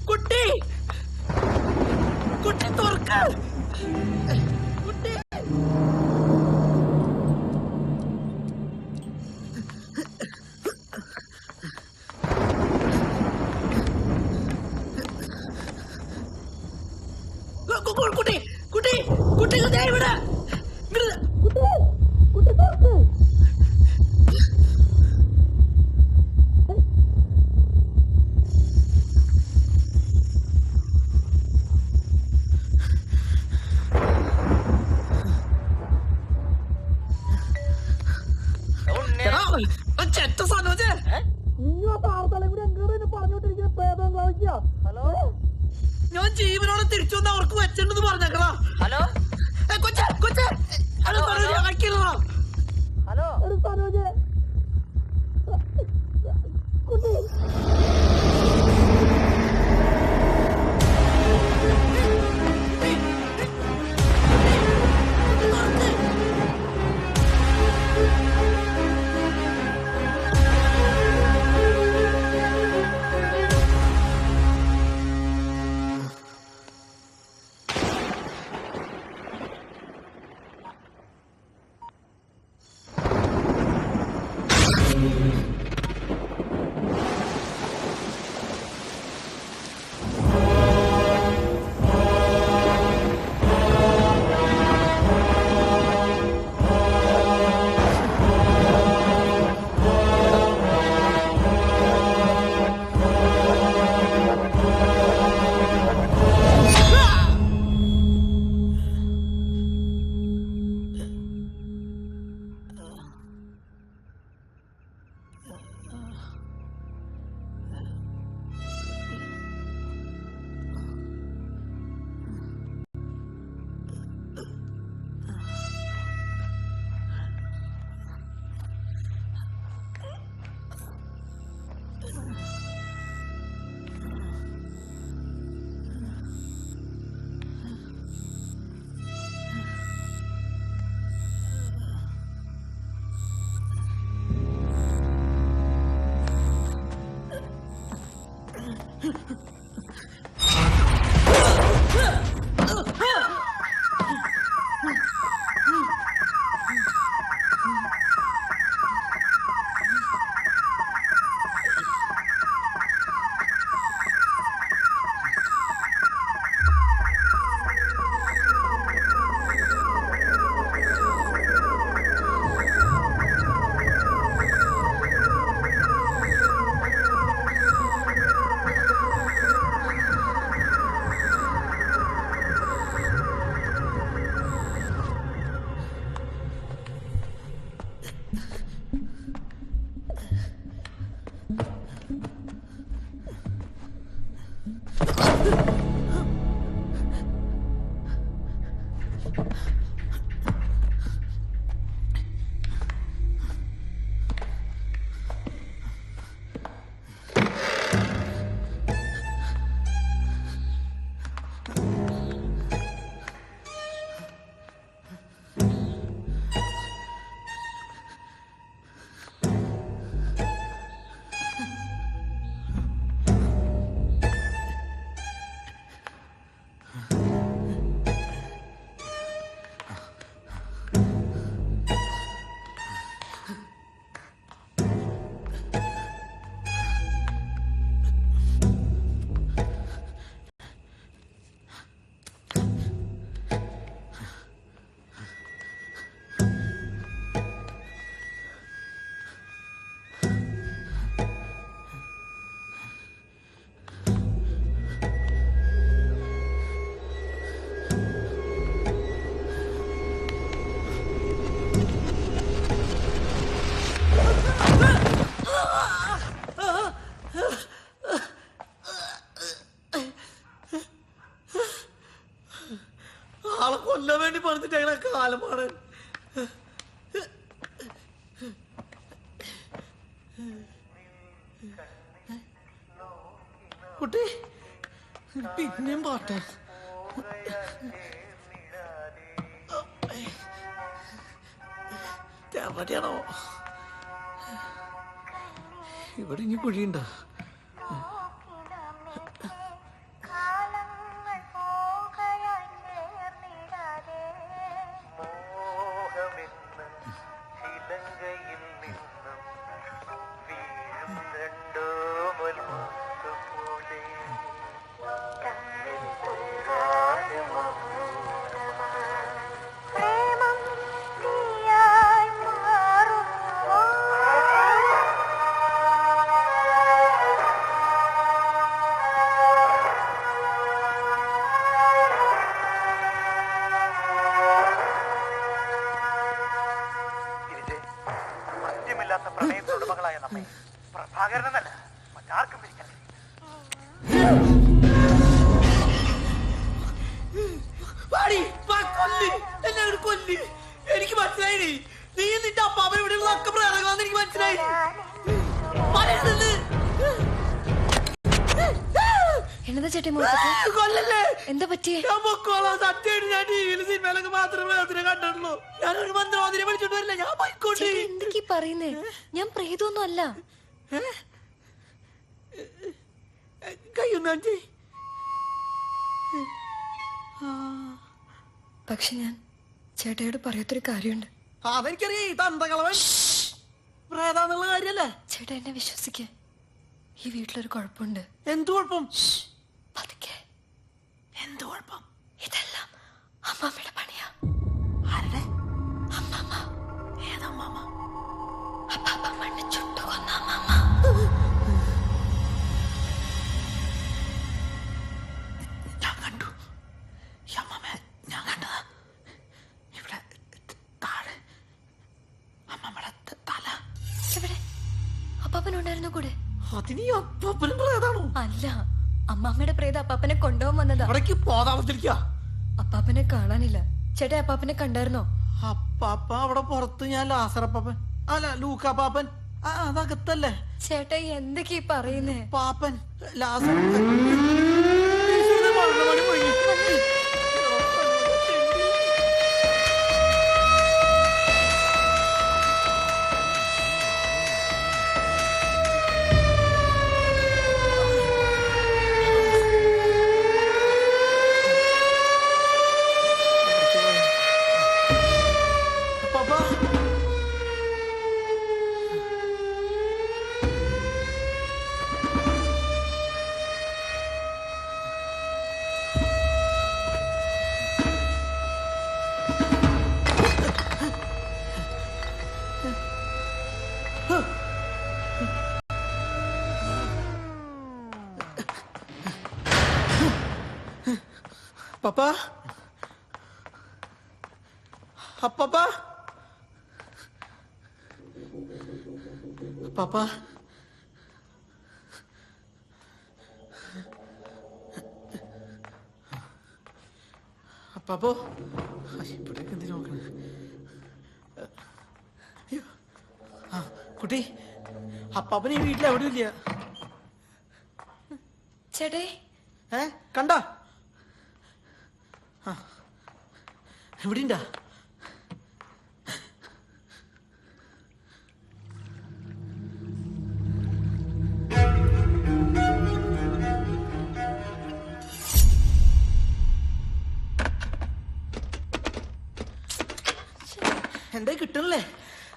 കുട്ടി കുട്ടി തുറക്ക കുട്ടി കുട്ടി കുട്ടി കുട്ടി ഇവിടെ കുട്ടി തുറക്ക് ചെറ്റ സനോജ് ഞാൻ ജീവനോടെ തിരിച്ചു വന്ന് അവർക്ക് വെച്ചിട്ടുണ്ടെന്ന് പറഞ്ഞേക്കടാ. ഹലോ കൊച്ചേ കൊച്ചേ ഹലോ ഹലോ സനോജ് കാലമാണ്. കുട്ടി പിന്നെയും പാട്ട്. എവിടെയാണോ ഇവിടെ ഇനി കുഴിയുണ്ടോ? പ്രണയത്തിനുടമകളായ നമ്മെ പ്രഭാകരനെന്നല്ല മറ്റാർക്കും പിരിക്കാൻ കൊല്ലി. എനിക്ക് മനസ്സിലായി നീ നിന്റെ അപ്പാപ്പൻ ഇവിടെ ഒക്കെ പ്രേതങ്ങളാന്ന് എനിക്ക് മനസ്സിലായി. എന്നതാ ചേട്ടി കൊല്ലല്ലേ? എന്താ പറ്റിയേ? ഞാൻ പൊക്കോളാം. സത്യമായിട്ട് ഞാൻ ടിവിയിലും സിനിമയിലൊക്കെ മാത്രമേ അതിനെ കണ്ടിട്ടുള്ളൂ. ഞാനൊരു മന്ത്രവാദിനെ വിളിച്ചോണ്ട് വരില്ല. ഞാൻ പോയിക്കോട്ടെ. എന്തൊക്കെ പറയുന്നേ? ഞാൻ പ്രേതൊന്നും അല്ല. കയ്യൊന്നാ ചെയ്. പക്ഷെ ഞാൻ ചേട്ടയോട് പറയാത്തൊരു കാര്യമുണ്ട്. അതെനിക്കറിയാം. ഈ തന്തകളവൻ പ്രേതാന്നുള്ള കാര്യല്ലേ? ചേട്ടാ എന്നെ വിശ്വസിക്ക. ഈ വീട്ടിലൊരു കുഴപ്പമുണ്ട്. എന്ത് കുഴപ്പം? പതുക്കെ. എന്ത് കുഴപ്പം? ഇതെല്ലാം അമ്മാമ്മയുടെ പണിയാ. ആരുടെ? അമ്മാമ്മ. ഏതമ്മാമ്മ? അപ്പാപ്പ മണ്ണ് ചുട്ടു കൊന്ന അമ്മാമ്മ. ഞാൻ കണ്ടു. ഈ അമ്മാമ്മ ഞാൻ കണ്ടതാ. ഇവിടെ താഴെ അമ്മമ്മയുടെ തല. എവിടെ? അപ്പാപ്പനുണ്ടായിരുന്നു കൂടെ? അതിന് ഈ അപ്പാപ്പനും പ്രേതാണോ? അല്ല, അമ്മാമ്മയുടെ പ്രേത അപ്പാപ്പനെ കൊണ്ടുപോകാൻ വന്നതാ. അവിടേക്ക് പോതാമത്തിരിക്ക. അപ്പാപ്പനെ കാണാനില്ല. ചേട്ടാ അപ്പാപ്പനെ കണ്ടായിരുന്നോ? അപ്പാപ്പ അവിടെ പുറത്ത്. ഞാൻ ലാസറപ്പാപ്പൻ അല്ല ലൂക്കാപ്പാപ്പൻ. അതകത്തല്ലേ? ചേട്ടാ എന്തൊക്കെയാ പറയുന്നേ? പാപ്പൻ ലാസർ. പപ്പ അപ്പപ്പ പപ്പ അപ്പാപ്പോ ഇവിടേക്ക് എന്തിനു നോക്കണേ? ആ കുട്ടി അപ്പാപ്പന് ഈ വീട്ടിൽ എവിടെയും ഇല്ല. ചേട്ടേ കണ്ട എവിടെയുണ്ടാ? എന്റെ കിട്ടണല്ലേ?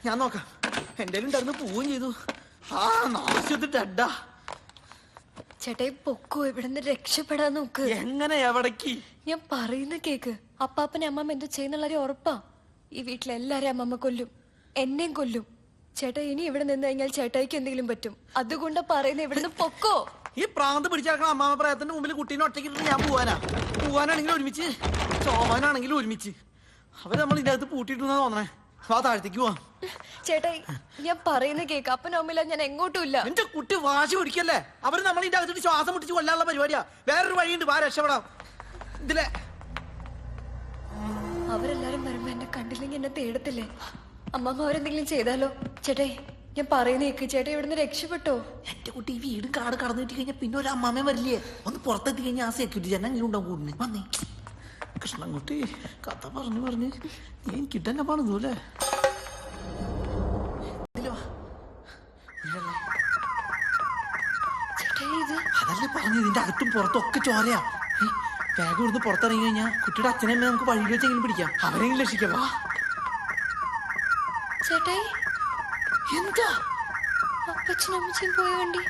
ഞാൻ നോക്കാം. എന്റെ ഉണ്ടായിരുന്നു പോവുകയും ചെയ്തു. ആ നാശത്ത് ഡഡാ. ചേട്ടായി പൊക്കോ, ഇവിടുന്ന് രക്ഷപ്പെടാൻ നോക്ക്. എങ്ങനെ? എവിടേക്ക്? ഞാൻ പറയുന്ന കേക്ക്. അപ്പാപ്പനെ അമ്മമ്മ എന്തു ചെയ്യുന്നുള്ളൊരു ഉറപ്പാ. ഈ വീട്ടിലെല്ലാരും അമ്മമ്മ കൊല്ലും, എന്നെയും കൊല്ലും. ചേട്ടാ ഇനി ഇവിടെ നിന്ന് കഴിഞ്ഞാൽ ചേട്ടായിക്ക് എന്തെങ്കിലും പറ്റും. അതുകൊണ്ടാ പറയുന്നത് ഇവിടുന്ന് പൊക്കോ. ഈ പ്രാന്ത് പിടിച്ചേക്കണ അമ്മാമ പ്രായത്തിന്റെ മുമ്പിൽ കുട്ടീനെ ഒറ്റയ്ക്കിട്ട് ഞാൻ പോവാനാണെങ്കിലും ഒരുമിച്ച്, ചോവാനാണെങ്കിലും ഒരുമിച്ച്. അവര് നമ്മൾ ഇതിന്റെ അകത്ത് പൂട്ടിയിട്ടെന്നാ തോന്നണേ. ആ താഴത്തേക്ക് പോവാം. ചേട്ടായി ഞാൻ പറയുന്ന കേക്ക്. അപ്പനും അമ്മയില്ല, ഞാൻ എങ്ങോട്ടും ഇല്ല. എന്റെ കുട്ടി വാശി പിടിക്കല്ലേ? അവര് നമ്മൾ ഇതിന്റെ അകത്തിട്ട് ശ്വാസം മുട്ടിച്ച് കൊല്ലാനുള്ള പരിപാടിയാ. വേറൊരു വഴിയുണ്ട്, വാ രക്ഷപ്പെടാം. ഇതിലെ അവരെല്ലാരും വരുമ്പോ എന്നെ കണ്ടു എന്നെ തേടത്തില്ലേ? അമ്മമ്മ അവരെന്തെങ്കിലും ചെയ്താലോ? ചേട്ടേ ഞാൻ പറയുന്ന കേക്ക്, ചേട്ടാ ഇവിടുന്ന് രക്ഷപ്പെട്ടോ? എന്റെ കുട്ടി ഈ വീടും കാട് കടന്നു കിട്ടി കഴിഞ്ഞാൽ പിന്നെ ഒരു അമ്മാമേ വരില്ലേ? ഒന്ന് പുറത്തെത്തി കഴിഞ്ഞാൽ ആ സെക്യൂരിറ്റി ചേട്ടൻ എങ്കിലും ഉണ്ടാവും കൂടുന്നേ. വന്നേ കൃഷ്ണൻകുട്ടി, കഥ പറഞ്ഞ് നീ എനിക്കിട്ട് തന്നെ പണിതു അല്ലേ? അതല്ലേ പറഞ്ഞു, ഇതിന്റെ അകത്തും പുറത്തും ഒക്കെ ചോരയാ. വേഗം ഇവിടുന്ന് പുറത്തിറങ്ങി കഴിഞ്ഞാൽ കുട്ടിയുടെ അച്ഛനെ നമുക്ക് വഴിയിൽ വെച്ചെങ്കിലും പിടിക്കാം, അവരെങ്കിലും രക്ഷിക്കാം. ചേട്ടായി എന്താ അപ്പച്ചനും അമ്മച്ചും പോയ വണ്ടി?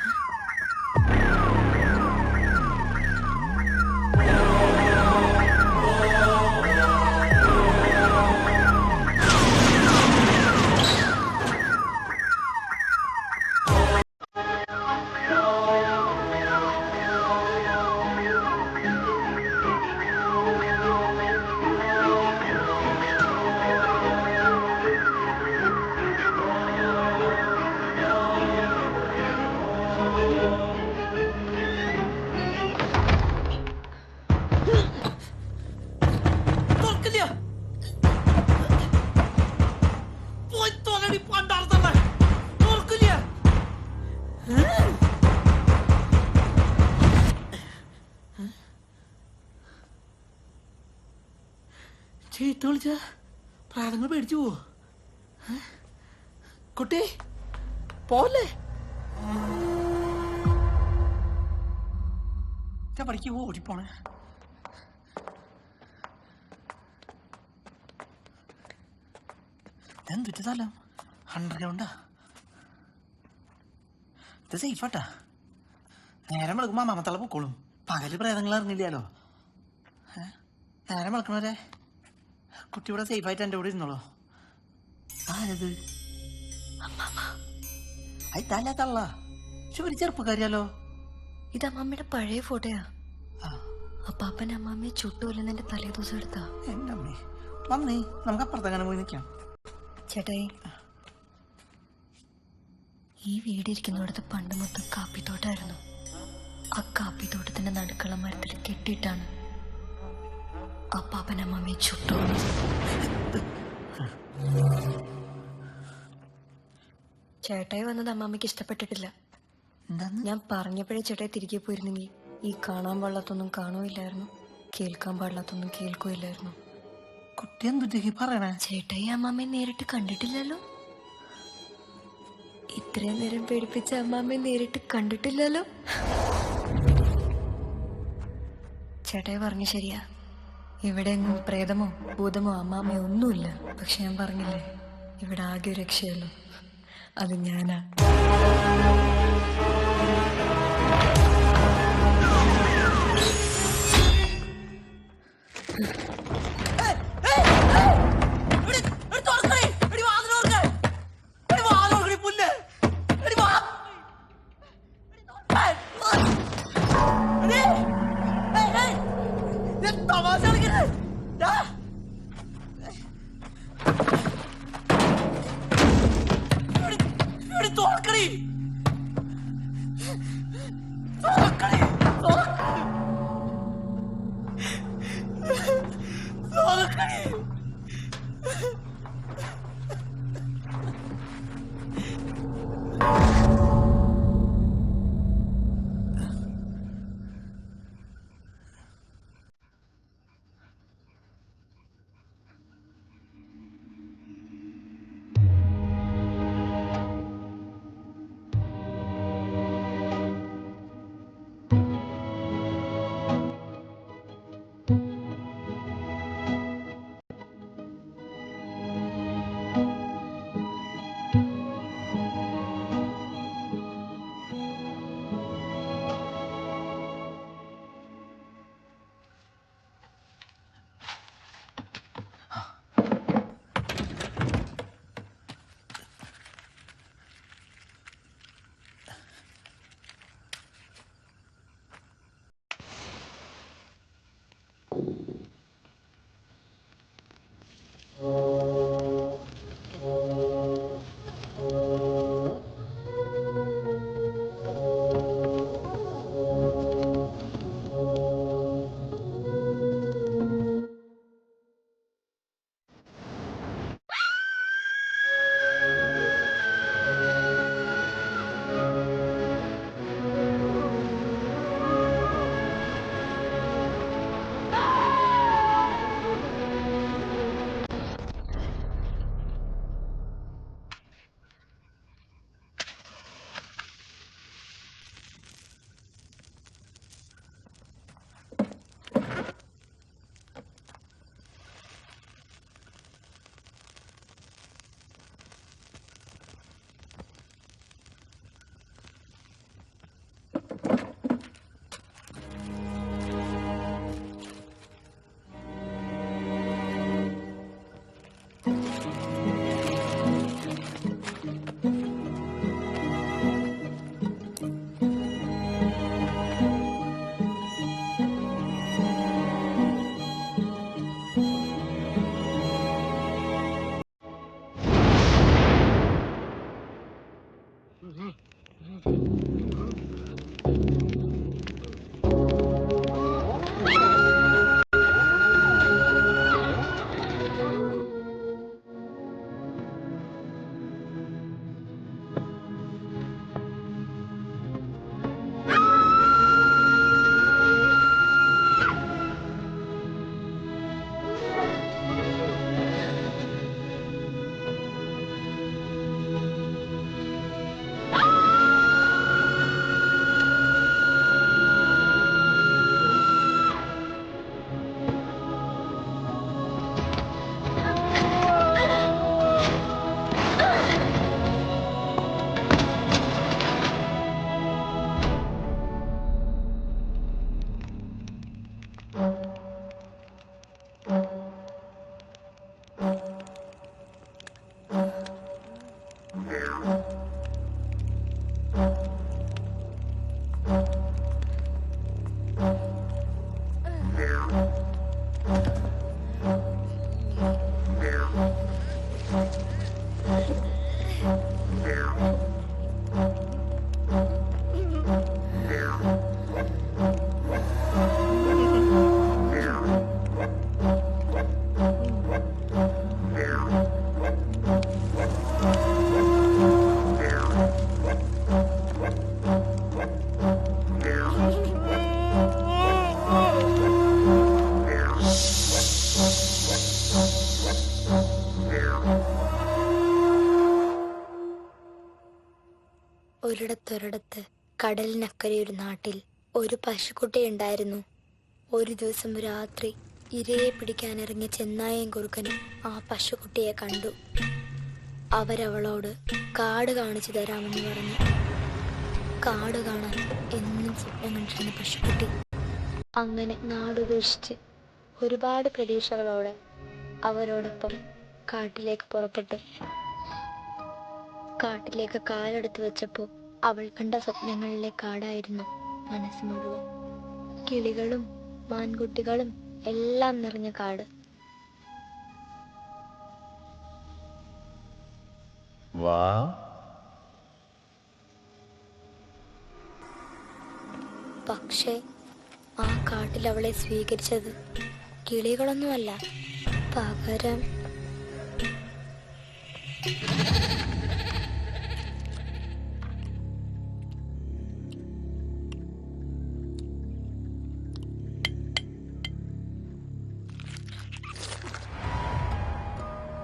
ചീത്ത വിളിച്ച പ്രാതങ്ങൾ പേടിച്ചു പോവോ? കുട്ടി പോലെ പഠിക്ക് ഓടിപ്പോണേ. എന്തുറ്റ സ്ഥലം? അണ്ടർഗ്രൗണ്ടാ. ഇത് സേഫാട്ടാ. നേരം വിളക്കുമ്പോ അമ്മാമത്തള്ള പൊക്കോളും. പകല് പ്രേതങ്ങൾ അറിഞ്ഞില്ലല്ലോ. നേരം വിളക്കണവരെ കുട്ടി ഇവിടെ സേഫായിട്ട് എൻ്റെ കൂടെ ഇരുന്നോളൂ. ആരത്? തല്ല തള്ള ഒരു ചെറുപ്പക്കാരിയാലോ. ഇത് അമ്മമ്മയുടെ പഴയ ഫോട്ടോയാ. അപ്പാപ്പൻ അമ്മാമ്മയെ ചുട്ടുകൊല്ലുന്ന എന്റെ തലേ ദിവസം എടുത്താ. എന്റെ അമ്മേ വന്നേ, നമുക്ക് അപ്പുറത്തെങ്ങനെ പോയി നിൽക്കാം. ചേട്ടായി ഈ വീടിരിക്കുന്നിടത്ത് പണ്ട് മൊത്തം കാപ്പിത്തോട്ടായിരുന്നു. ആ കാപ്പിത്തോട്ടത്തിന്റെ നടുക്കുള്ള മരത്തിൽ കെട്ടിയിട്ടാണ് അപ്പാപ്പൻ അമ്മാമ്മയെ ചുട്ടു. ചേട്ടായി വന്നത് അമ്മാമ്മയ്ക്ക് ഇഷ്ടപ്പെട്ടിട്ടില്ല. ഞാൻ പറഞ്ഞപ്പോഴേ ചേട്ടായി തിരികെ പോയിരുന്നെങ്കിൽ ഈ കാണാൻ പാടില്ലാത്തൊന്നും കാണുകയില്ലായിരുന്നു, കേൾക്കാൻ പാടില്ലാത്തൊന്നും കേൾക്കുകയില്ലായിരുന്നു. കുട്ടി എന്തുറ്റേക്ക് പറയണേ? ചേട്ടായി അമ്മാമ്മയെ നേരിട്ട് കണ്ടിട്ടില്ലല്ലോ. ഇത്രയും നേരം പേടിപ്പിച്ച അമ്മാമ്മയെ നേരിട്ട് കണ്ടിട്ടില്ലല്ലോ. ചേട്ടായി പറഞ്ഞു ശരിയാ, ഇവിടെ എങ്ങും പ്രേതമോ ഭൂതമോ അമ്മാമ്മയോ ഒന്നുമില്ല. പക്ഷെ ഞാൻ പറഞ്ഞില്ലേ, ഇവിടെ ആകെ ഒരു രക്ഷയല്ലോ, അത് ഞാനാ. ഒരിടത്തൊരിടത്ത് കടലിനക്കരെ ഒരു നാട്ടിൽ ഒരു പശുക്കുട്ടി ഉണ്ടായിരുന്നു. ഒരു ദിവസം രാത്രി ഇരയെ പിടിക്കാനിറങ്ങിയ ചെന്നായയും കുറുക്കനും ആ പശുക്കുട്ടിയെ കണ്ടു. അവരവളോട് കാട് കാണിച്ചു തരാമെന്ന് പറഞ്ഞു. കാട് കാണാൻ എന്നും സ്വപ്നം കണ്ടിരുന്ന പശുക്കുട്ടി അങ്ങനെ നാടുപേക്ഷിച്ച് ഒരുപാട് പ്രതീക്ഷകളോടെ അവരോടൊപ്പം കാട്ടിലേക്ക് പുറപ്പെട്ടു. കാട്ടിലേക്ക് കാലെടുത്ത് വെച്ചപ്പോൾ അവൾ കണ്ട സ്വപ്നങ്ങളിലെ കാടായിരുന്നു മനസ്സ് മുഴുവൻ. കിളികളും മാൻകുട്ടികളും എല്ലാം നിറഞ്ഞ കാട്. പക്ഷേ ആ കാട്ടിൽ അവളെ സ്വീകരിച്ചത് കിളികളൊന്നുമല്ല, പകരം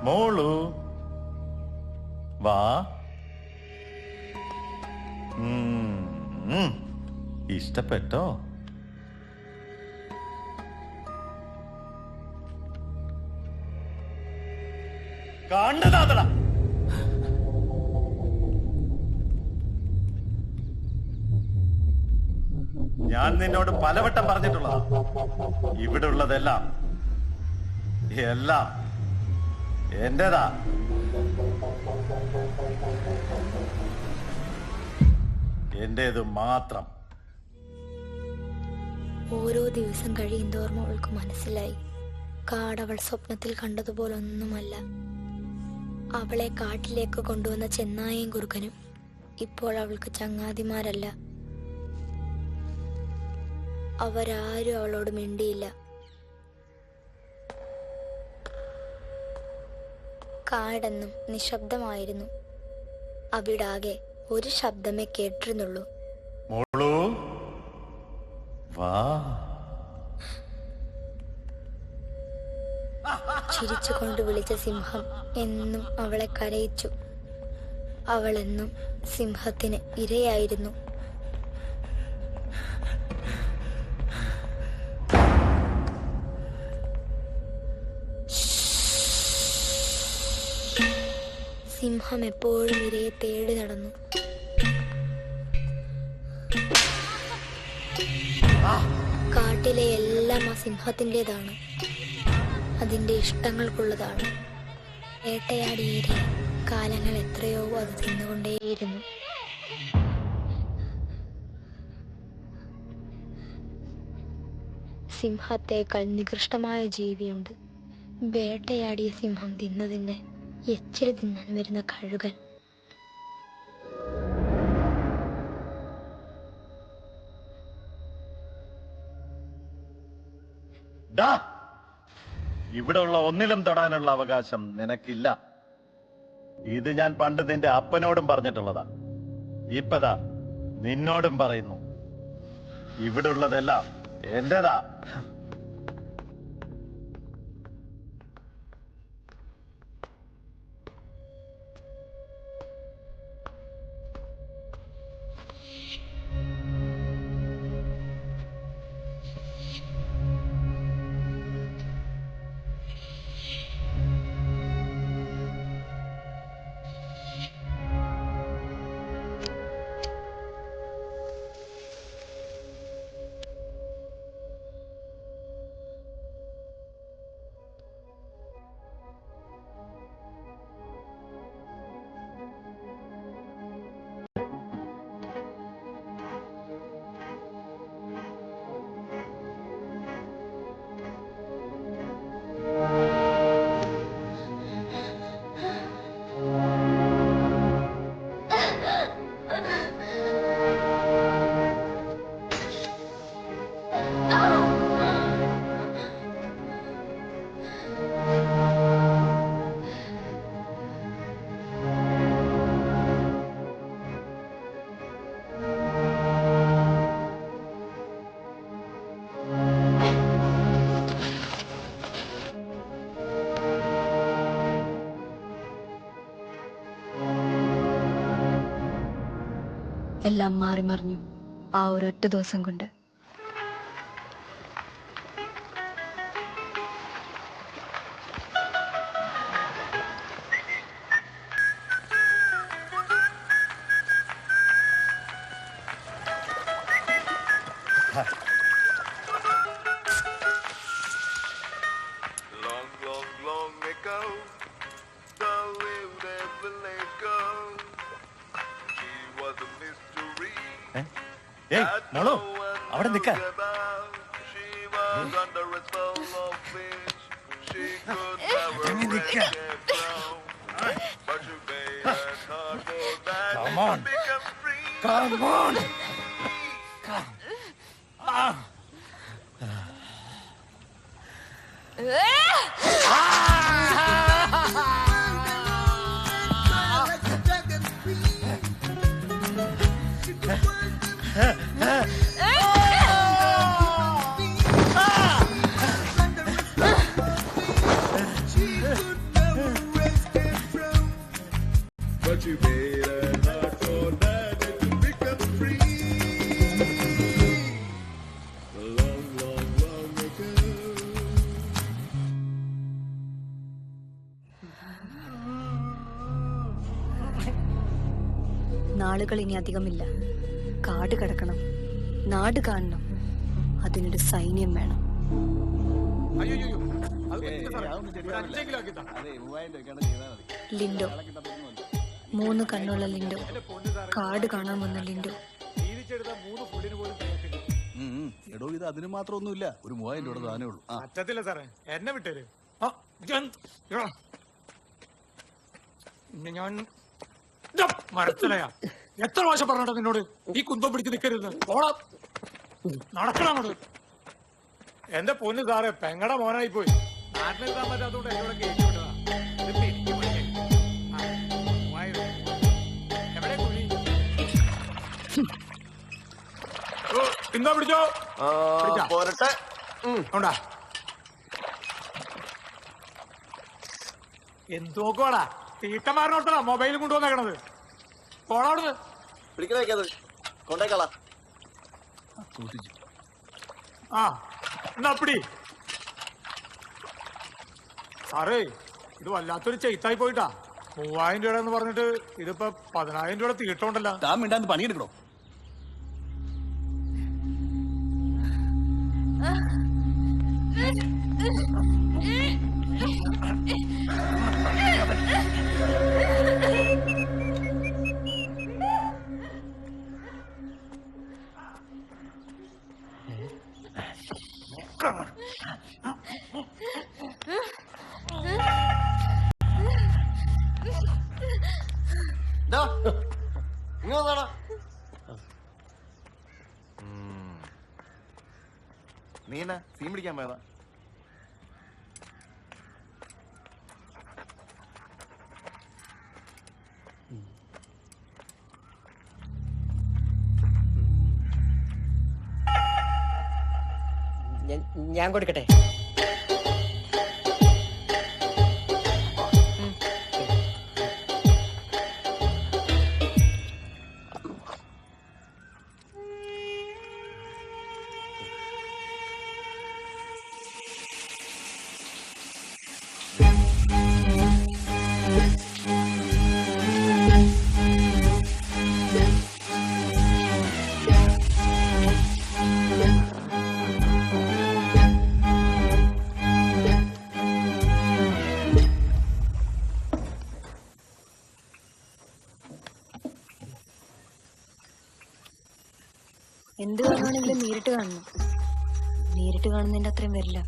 മോളു വാ. ഇഷ്ടപ്പെട്ടോ? കണ്ടതാതട. ഞാൻ നിന്നോട് പലവട്ടം പറഞ്ഞിട്ടുള്ളതാ, ഇവിടെ ഉള്ളതെല്ലാം എല്ലാം എന്റേതാ. എന്റേത് മാത്രം. ഓരോ ദിവസം കഴിയുന്തോറും അവൾക്ക് മനസ്സിലായി, കാടവൾ സ്വപ്നത്തിൽ കണ്ടതുപോലൊന്നുമല്ല. അവളെ കാട്ടിലേക്ക് കൊണ്ടുവന്ന ചെന്നായയും കുറുക്കനും ഇപ്പോൾ അവൾക്ക് ചങ്ങാതിമാരല്ല. അവരാരും അവളോട് മിണ്ടിയില്ല. കാടെന്നും നിശബ്ദമായിരുന്നു. അവിടാകെ ഒരു ശബ്ദമേ കേട്ടിരുന്നുള്ളൂ. മോളു വാ. ചിരിച്ചുകൊണ്ട് വിളിച്ച സിംഹം എന്നും അവളെ കരയിച്ചു. അവളെന്നും സിംഹത്തിന് ഇരയായിരുന്നു. സിംഹം എപ്പോഴും ഇരയെ തേടി നടന്നു. കാട്ടിലെ എല്ലാം ആ സിംഹത്തിൻ്റെതാണ്, അതിൻ്റെ ഇഷ്ടങ്ങൾക്കുള്ളതാണ്. വേട്ടയാടിയ ഇരയെ കാലങ്ങൾ എത്രയോ അത് തിന്നുകൊണ്ടേയിരുന്നു. സിംഹത്തേക്കാൾ നികൃഷ്ടമായ ജീവിയുണ്ട്, വേട്ടയാടിയ സിംഹം തിന്നതിന് എച്ചിൽ തിന്നാൻ വരുന്ന കഴുകൻ. ഇവിടെ ഉള്ള ഒന്നിലും തൊടാനുള്ള അവകാശം നിനക്കില്ല. ഇത് ഞാൻ പണ്ട് നിന്റെ അപ്പനോടും പറഞ്ഞിട്ടുള്ളതാ. ഇപ്പതാ നിന്നോടും പറയുന്നു. ഇവിടെ ഉള്ളതെല്ലാം എന്റേതാ. എല്ലാം മാറി മറിഞ്ഞു ആ ഒരൊറ്റ ദിവസം കൊണ്ട്. മോളോ അവിടെ നിക്ക. Come on. Come on. നാളുകൾ ഇനി അധികമില്ല. കാട് കടക്കണം, നാട് കാണണം, അതിനൊരു സൈന്യം വേണം. ലിൻഡോ, 3 കണ്ണുള്ള ലിൻഡോ, കാട് കാണാൻ വന്ന ലിൻഡോ. എടോ ഇത് അതിന് മാത്രമൊന്നുമില്ല, ഒരു 3000 രൂപ താനേ ഉള്ളൂ. പറ്റത്തില്ല സാറേ, എന്നെ വിട്ടേര്. ഞാൻ മരത്തിലയാ എത്ര പ്രാവശ്യം പറഞ്ഞോ നിന്നോട് ഈ കുന്തം പിടിച്ച് നിൽക്കരുത്. നടക്കണോട്. എന്റെ പൊന്ന് സാറേ, പെങ്ങടെ മോനായി പോയി. നാട്ടിലെത്താൻ പറ്റാത്തോണ്ട് എന്നോട് കേട്ടു വിട്ടതാ. എവിടെ കുഴി? എന്താ പിടിച്ചോ? പോരട്ടെ. ഉണ്ടാ എന്തോക്കോടാ തീട്ടമാരനോട്ടല്ല മൊബൈൽ കൊണ്ടുവന്നേക്കണത്. പോടാവിടുന്ന്. കൊണ്ടേക്കളാ. ആ എന്നാ അപ്പടി സാറേ, ഇത് വല്ലാത്തൊരു ചെയ്ത്തായി പോയിട്ടാ. 3000 രൂപ എന്ന് പറഞ്ഞിട്ട് ഇതിപ്പോ 10000 രൂപ തീട്ടമുണ്ടല്ലോ. താൻ മിണ്ടാന്ന് പണിയെടുക്കണോ? നീ എന്നാ സീൻ പിടിക്കാൻ പോയതാ? ഞാൻ കൊടുക്കട്ടെ? എന്ത് കാണുവാണെങ്കിലും നേരിട്ട് കാണണം. നേരിട്ട് കാണുന്നതിന്റെ അത്രയും വരില്ല.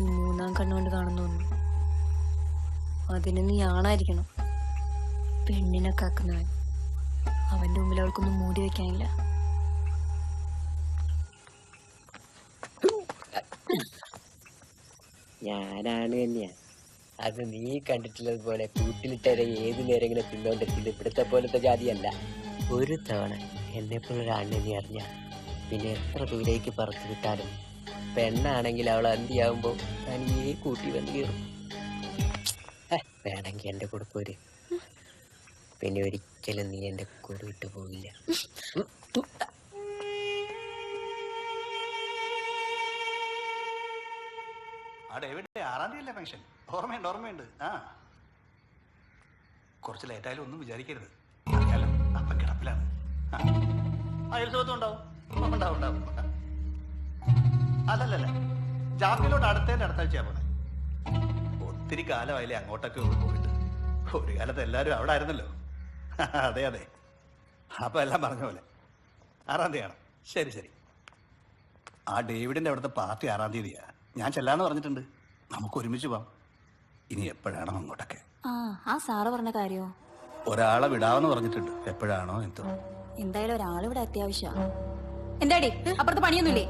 മൂന്നാം കണ്ണുകൊണ്ട് കാണുന്നു. അതിന് നീ ആണായിരിക്കണം. പെണ്ണിനെ കാക്കുന്നവൻ. അവന്റെ മുമ്പിൽ അവൾക്കൊന്നും മൂടി വെക്കാനില്ല. ഞാനാണ് തന്നെയാ. അത് നീ കണ്ടിട്ടുള്ളത് പോലെ കൂട്ടിലിട്ടരെ ഏത് നേരെങ്കിലും തിന്നോണ്ടിരിക്കുന്നത് ഇവിടുത്തെ പോലത്തെ ജാതിയല്ല. ഒരു തവണ എന്നെപ്പോലൊരു ആണിനെ നീ അറിഞ്ഞ പിന്നെ എത്ര ദൂരേക്ക് പറത്തു വിട്ടാലും പെണ്ണാണെങ്കിൽ അവൾ അന്തിയാവുമ്പോ തനിയെ കൂട്ടി വന്ന് കയറും. വേണമെങ്കിൽ എന്റെ കൂടെ പോര്. പിന്നെ ഒരിക്കലും നീ എന്റെ കൂടെ വിട്ടു പോവില്ല. ഡേവിഡ് 6-ാം തീയതി അല്ലേ ഫംഗ്ഷൻ? ഓർമ്മയുണ്ട്. കുറച്ച് ലേറ്റായാലും ഒന്നും വിചാരിക്കരുത്. അറിയാലോ, അപ്പം കിടപ്പിലാണ്. അയൽസുഖത്തും ഉണ്ടാവും. അല്ലല്ല, ജാമ്യയിലോട്ട് അടുത്താഴ്ചയാ പോണേ. ഒത്തിരി കാലമായില്ലേ അങ്ങോട്ടൊക്കെ ഒന്ന് പോയിട്ട്. ഒരു കാലത്ത് എല്ലാവരും അവിടെ ആയിരുന്നല്ലോ. അതെ അപ്പൊ എല്ലാം പറഞ്ഞ പോലെ 6-ാം തീയതിയാണ്. ശരി. ആ ഡേവിഡിന്റെ അവിടുത്തെ പാർട്ടി 6-ാം തീയതിയാ. ഞാൻ ചെല്ലാന്ന് പറഞ്ഞിട്ടുണ്ട്. നമുക്ക് ഒരുമിച്ച് പോവാം. ഇനി എപ്പോഴാണോ അങ്ങോട്ടൊക്കെ. ആ സാറ് പറഞ്ഞ കാര്യോ? ഒരാളെ വിടാമെന്ന് പറഞ്ഞിട്ടുണ്ട്. എപ്പോഴാണോ എന്തോ. എന്തായാലും ഒരാൾ ഇവിടെ അത്യാവശ്യം. എന്താടി അപ്പുറത്ത് പണിയൊന്നുമില്ലേ?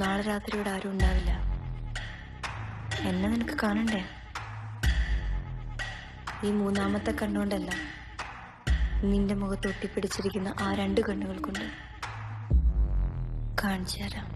നാളെ രാത്രി ഇവിടെ ആരും ഉണ്ടാവില്ല. എന്നെ നിനക്ക് കാണണ്ടേ? ഈ മൂന്നാമത്തെ കണ്ണുകൊണ്ടല്ല, നിന്റെ മുഖത്ത് ഒട്ടിപ്പിടിച്ചിരിക്കുന്ന ആ 2 കണ്ണുകൾ കൊണ്ട് കാണിച്ചു തരാം.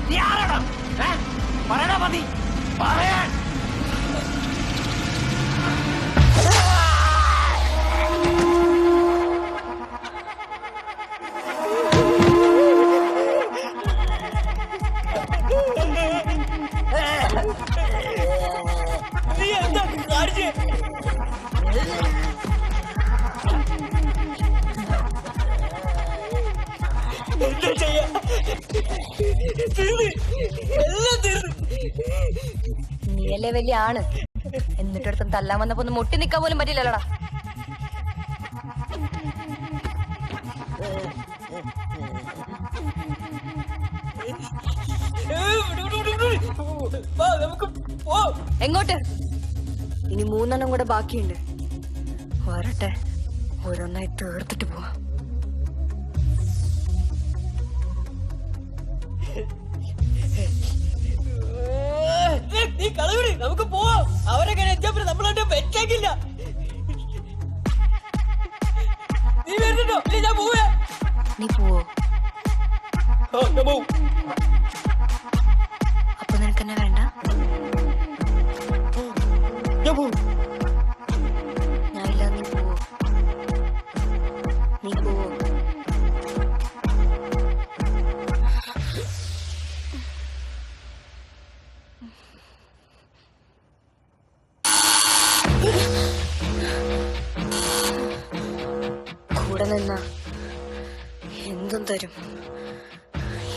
നീ ആരാടാ? പറയടാ മതി, പറയാൻ. നീ എന്താ കാണിച്ചേ? എന്താ ചെയ്യാ? നീയല്ലേ വലിയ ആണ്, എന്നിട്ടടുത്തും തല്ലാൻ വന്നപ്പോ ഒന്ന് മുട്ടി നിക്കാൻ പോലും പറ്റില്ലല്ലോടാ. എങ്ങോട്ട്? ഇനി 3 കൂടെ ബാക്കിയുണ്ട്. വരട്ടെ, ഓരോന്നായി തീർത്തിട്ട് പോവാ. നീ കളവിട്, നമുക്ക് പോവാം. അവരൊക്കെ നമ്മളെ വെച്ചേക്കില്ല. നീ വരുന്നുണ്ടോ? ഞാൻ പോവേ. നീ പോവോ? അപ്പൊ നിനക്കെന്നെ വേണ്ട? ഞാനില്ല, നീ പോവോ? നീ പോവോ? കൂടെ നിന്നാ എന്തും തരും,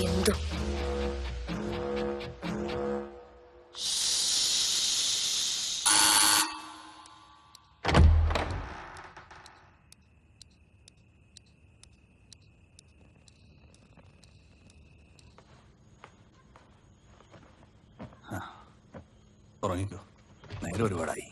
എന്തും. ഉറങ്ങിക്കോ, നേരെ ഒരുപാടായി.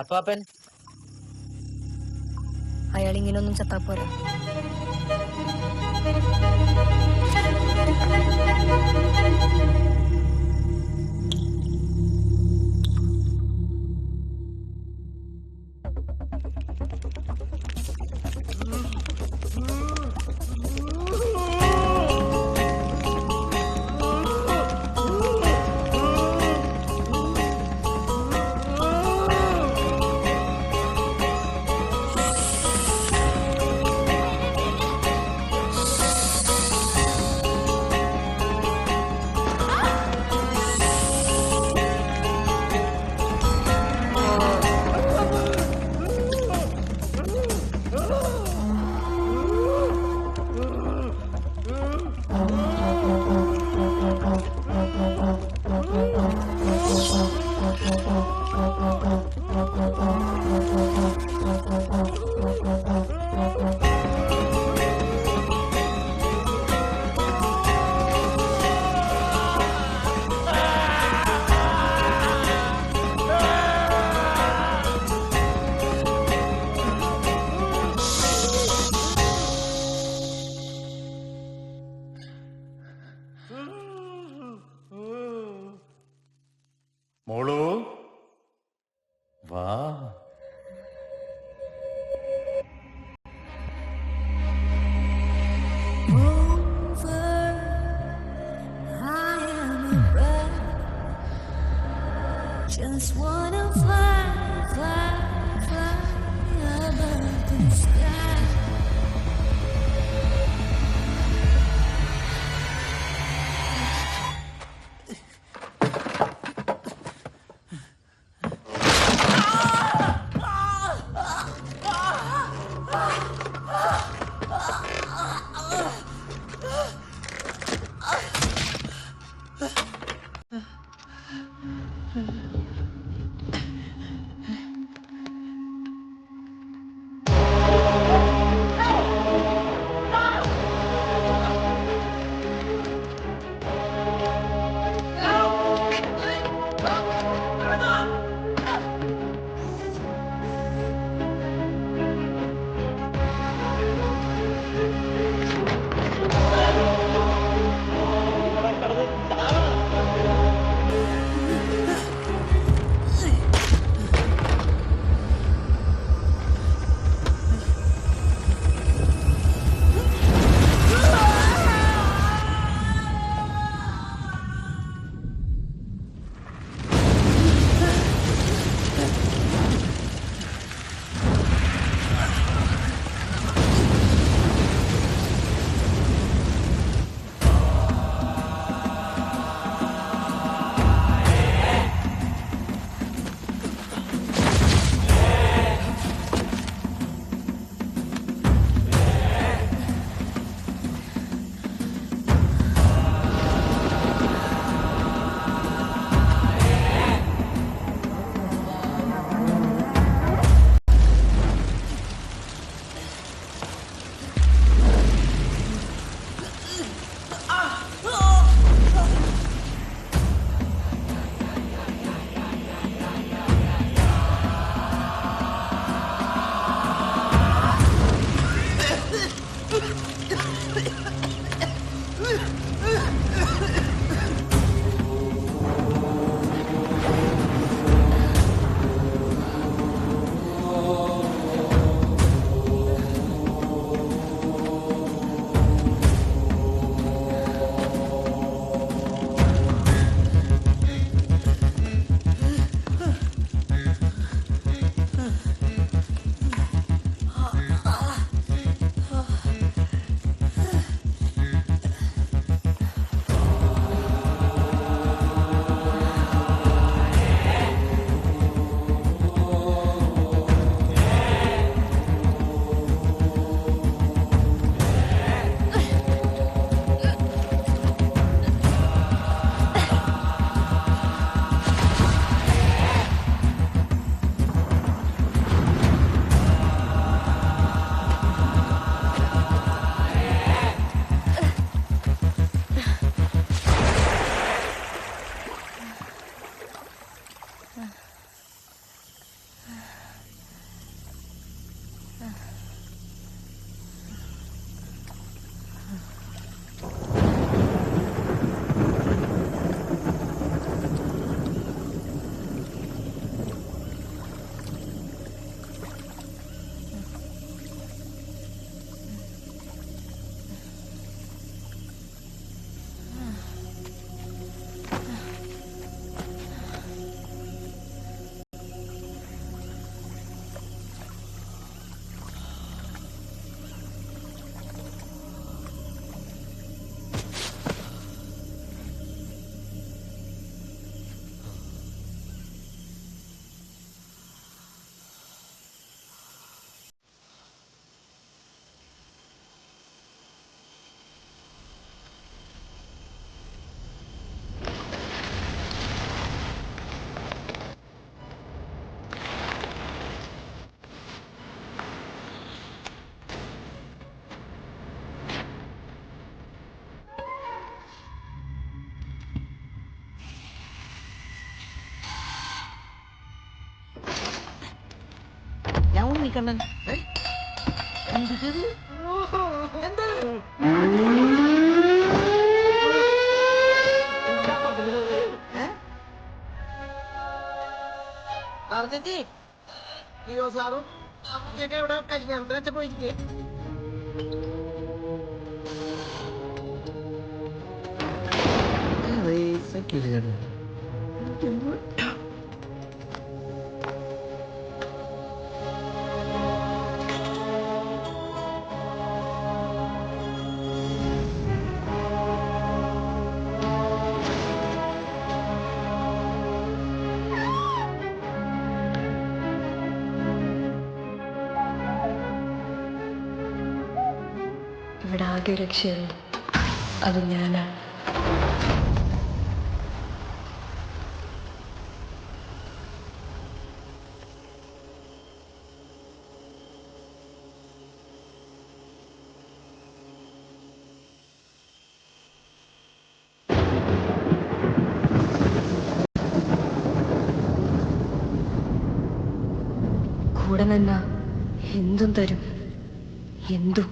അപ്പാപ്പൻ അയാൾ ഇങ്ങനെയൊന്നും ചത്താ പോരാ. മോളു വാ. Just wanna fly, fly, fly above the sky. മണിക്കണ്ണൻ എന്ത് എന്താ പറഞ്ഞേ ലിയോ സാറും അമ്മയൊക്കെ ഇവിടെ കല്യാണത്തിന് വെച്ച പോയിരിക്കേ ഇവിടെ ആകെ രക്ഷയുള്ളൂ, അത് ഞാനാ. കൂടെ നിന്നാ എന്തും തരും, എന്തും.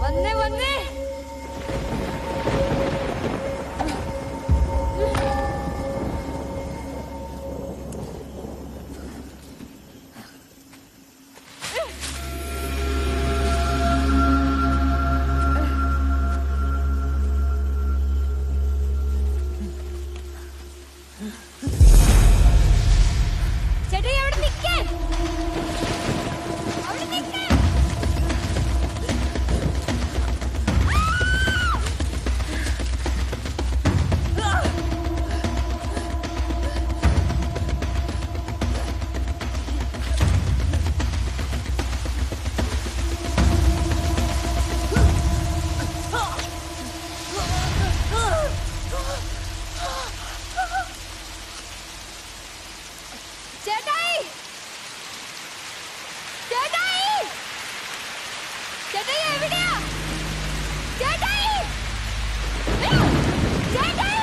വന്നേ വന്നേ. ചേട്ടാ അവിടെ നിൽക്കേ, അവിടെ നിൽക്കേ. ചേട്ടായി, ചേട്ടായി, ചേട്ടായി എവിടെയാ? ചേട്ടായി, ചേട്ടായി.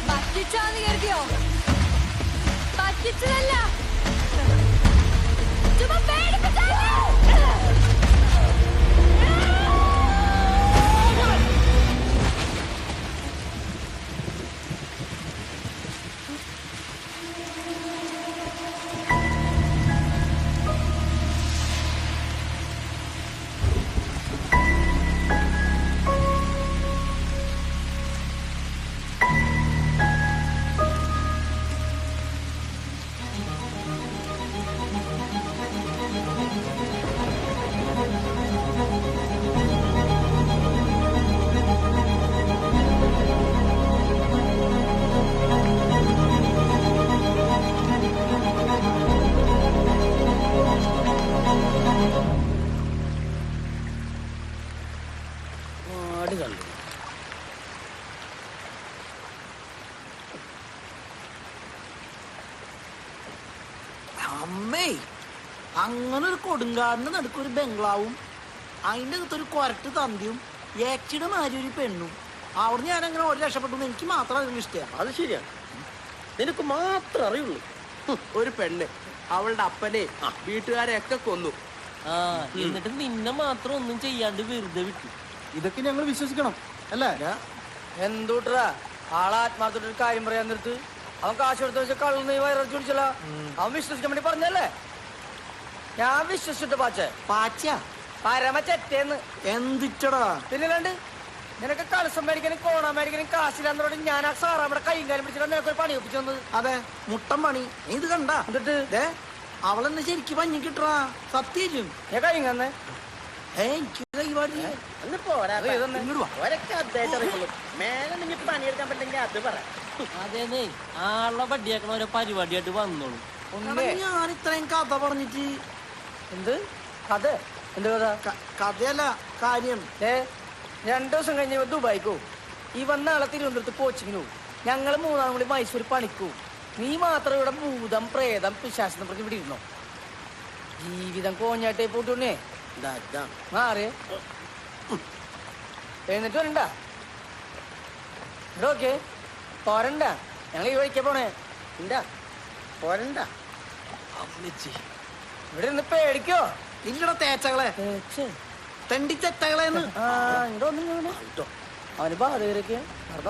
പറ്റിച്ചാന്ന് കരുതിയോ? പറ്റിച്ചതല്ല, ചുമ്മാ പേടിപ്പിച്ചാലേ. അമ്മേ, അങ്ങനെ ഒരു കൊടുങ്കാടിന് നടുക്കൊരു ബംഗ്ലാവും അതിൻ്റെ അകത്തൊരു കൊരട്ട് തന്തിയും ഏച്ചിയുടെ മാതിരി ഒരു പെണ്ണും. അവിടെ ഞാനങ്ങനെ ഒരു രക്ഷപ്പെട്ടു. എനിക്ക് മാത്രം അതിന് ഇഷ്ടമാണ്. അത് ശരിയാണ്, നിനക്ക് മാത്രം അറിയുള്ളൂ. ഒരു പെണ്ണ് അവളുടെ അപ്പനെ വീട്ടുകാരെ ഒക്കെ കൊന്നു, എന്നിട്ട് നിന്നെ മാത്രം ഒന്നും ചെയ്യാണ്ട് വെറുതെ വിട്ടു. ഇതൊക്കെ ഞങ്ങൾ വിശ്വസിക്കണം അല്ലേ? എന്തൂട്ടറാ ആളാത്മാർത്ഥൊരു കാര്യം പറയാൻ നിർത്ത്. അവൻ കാശ് കൊടുത്ത വെച്ച കള്ളു നീ വയറിറക്കി കുടിച്ചല്ലോ. അവൻ വിശ്വസിക്കാൻ വേണ്ടി പറഞ്ഞല്ലേ? ഞാൻ വിശ്വസിച്ചിട്ട് പാച്ച പരമ ചെറ്റേന്ന്. എന്തിച്ചടാ പിന്നില്ലാണ്ട് നിനക്ക് കളസം മേടിക്കാനും കോണ മേടിക്കാനും കാശില്ലാന്നോട് ഞാൻ ആ സാറാമ്മയുടെ കൈയും കാര്യം പിടിച്ചിട്ട് നിനക്കൊരു പണി ഒപ്പിച്ചു തന്നത്. അതെ, മുട്ടൻ പണി. നീ ഇത് കണ്ട എന്നിട്ട് അവളെന്നെ ശരിക്കും പഞ്ഞി കിട്ടറാ. സത്യം ഞാൻ കൈയും തന്നെ പണിയെടുക്കാൻ പറ്റെങ്കിൽ അത് പറ. അതേന്നേ, ആളെ വടിയാക്കണ ഓരോ പരിപാടിയായിട്ട് വന്നോളൂ. ഞാൻ ഇത്രയും കഥ പറഞ്ഞിട്ട് എന്ത് കഥ? എന്ത് കഥ? കഥയല്ല, കാര്യം. 2 ദിവസം കഴിഞ്ഞ ദുബായിക്കോ. ഈ വന്ന ആളെ തിരുവനന്തപുരത്ത് കോച്ചിങ്ങിനു. ഞങ്ങൾ 3 കൂടി മൈസൂർ പണിക്കൂ. നീ മാത്രം ഇവിടെ ഭൂതം പ്രേതം പിശാചിനെ പ്രതി ഇവിടെ ഇരുന്നോ? ജീവിതം കോഞ്ഞാട്ടേ പോട്ടുണ്ണേ മാറിയേ. എഴുന്നിട്ട് വരണ്ട. ഓക്കെ പോരണ്ട, ഞങ്ങൾ ഈ വഴിക്കാ പോണേ. എന്താ പോരണ്ട, ഇവിടെ നിന്ന് പേടിക്കോ? ഇല്ലട തേച്ചകളെ, തെണ്ടിച്ചകളെന്ന്. അവന് ബാധകരൊക്കെ അടുത്ത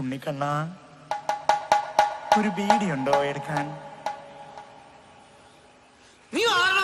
ഉണ്ണിക്കണ്ണ, ഒരു ബീഡിയുണ്ടോ എടുക്കാൻ? നീ ആരാ?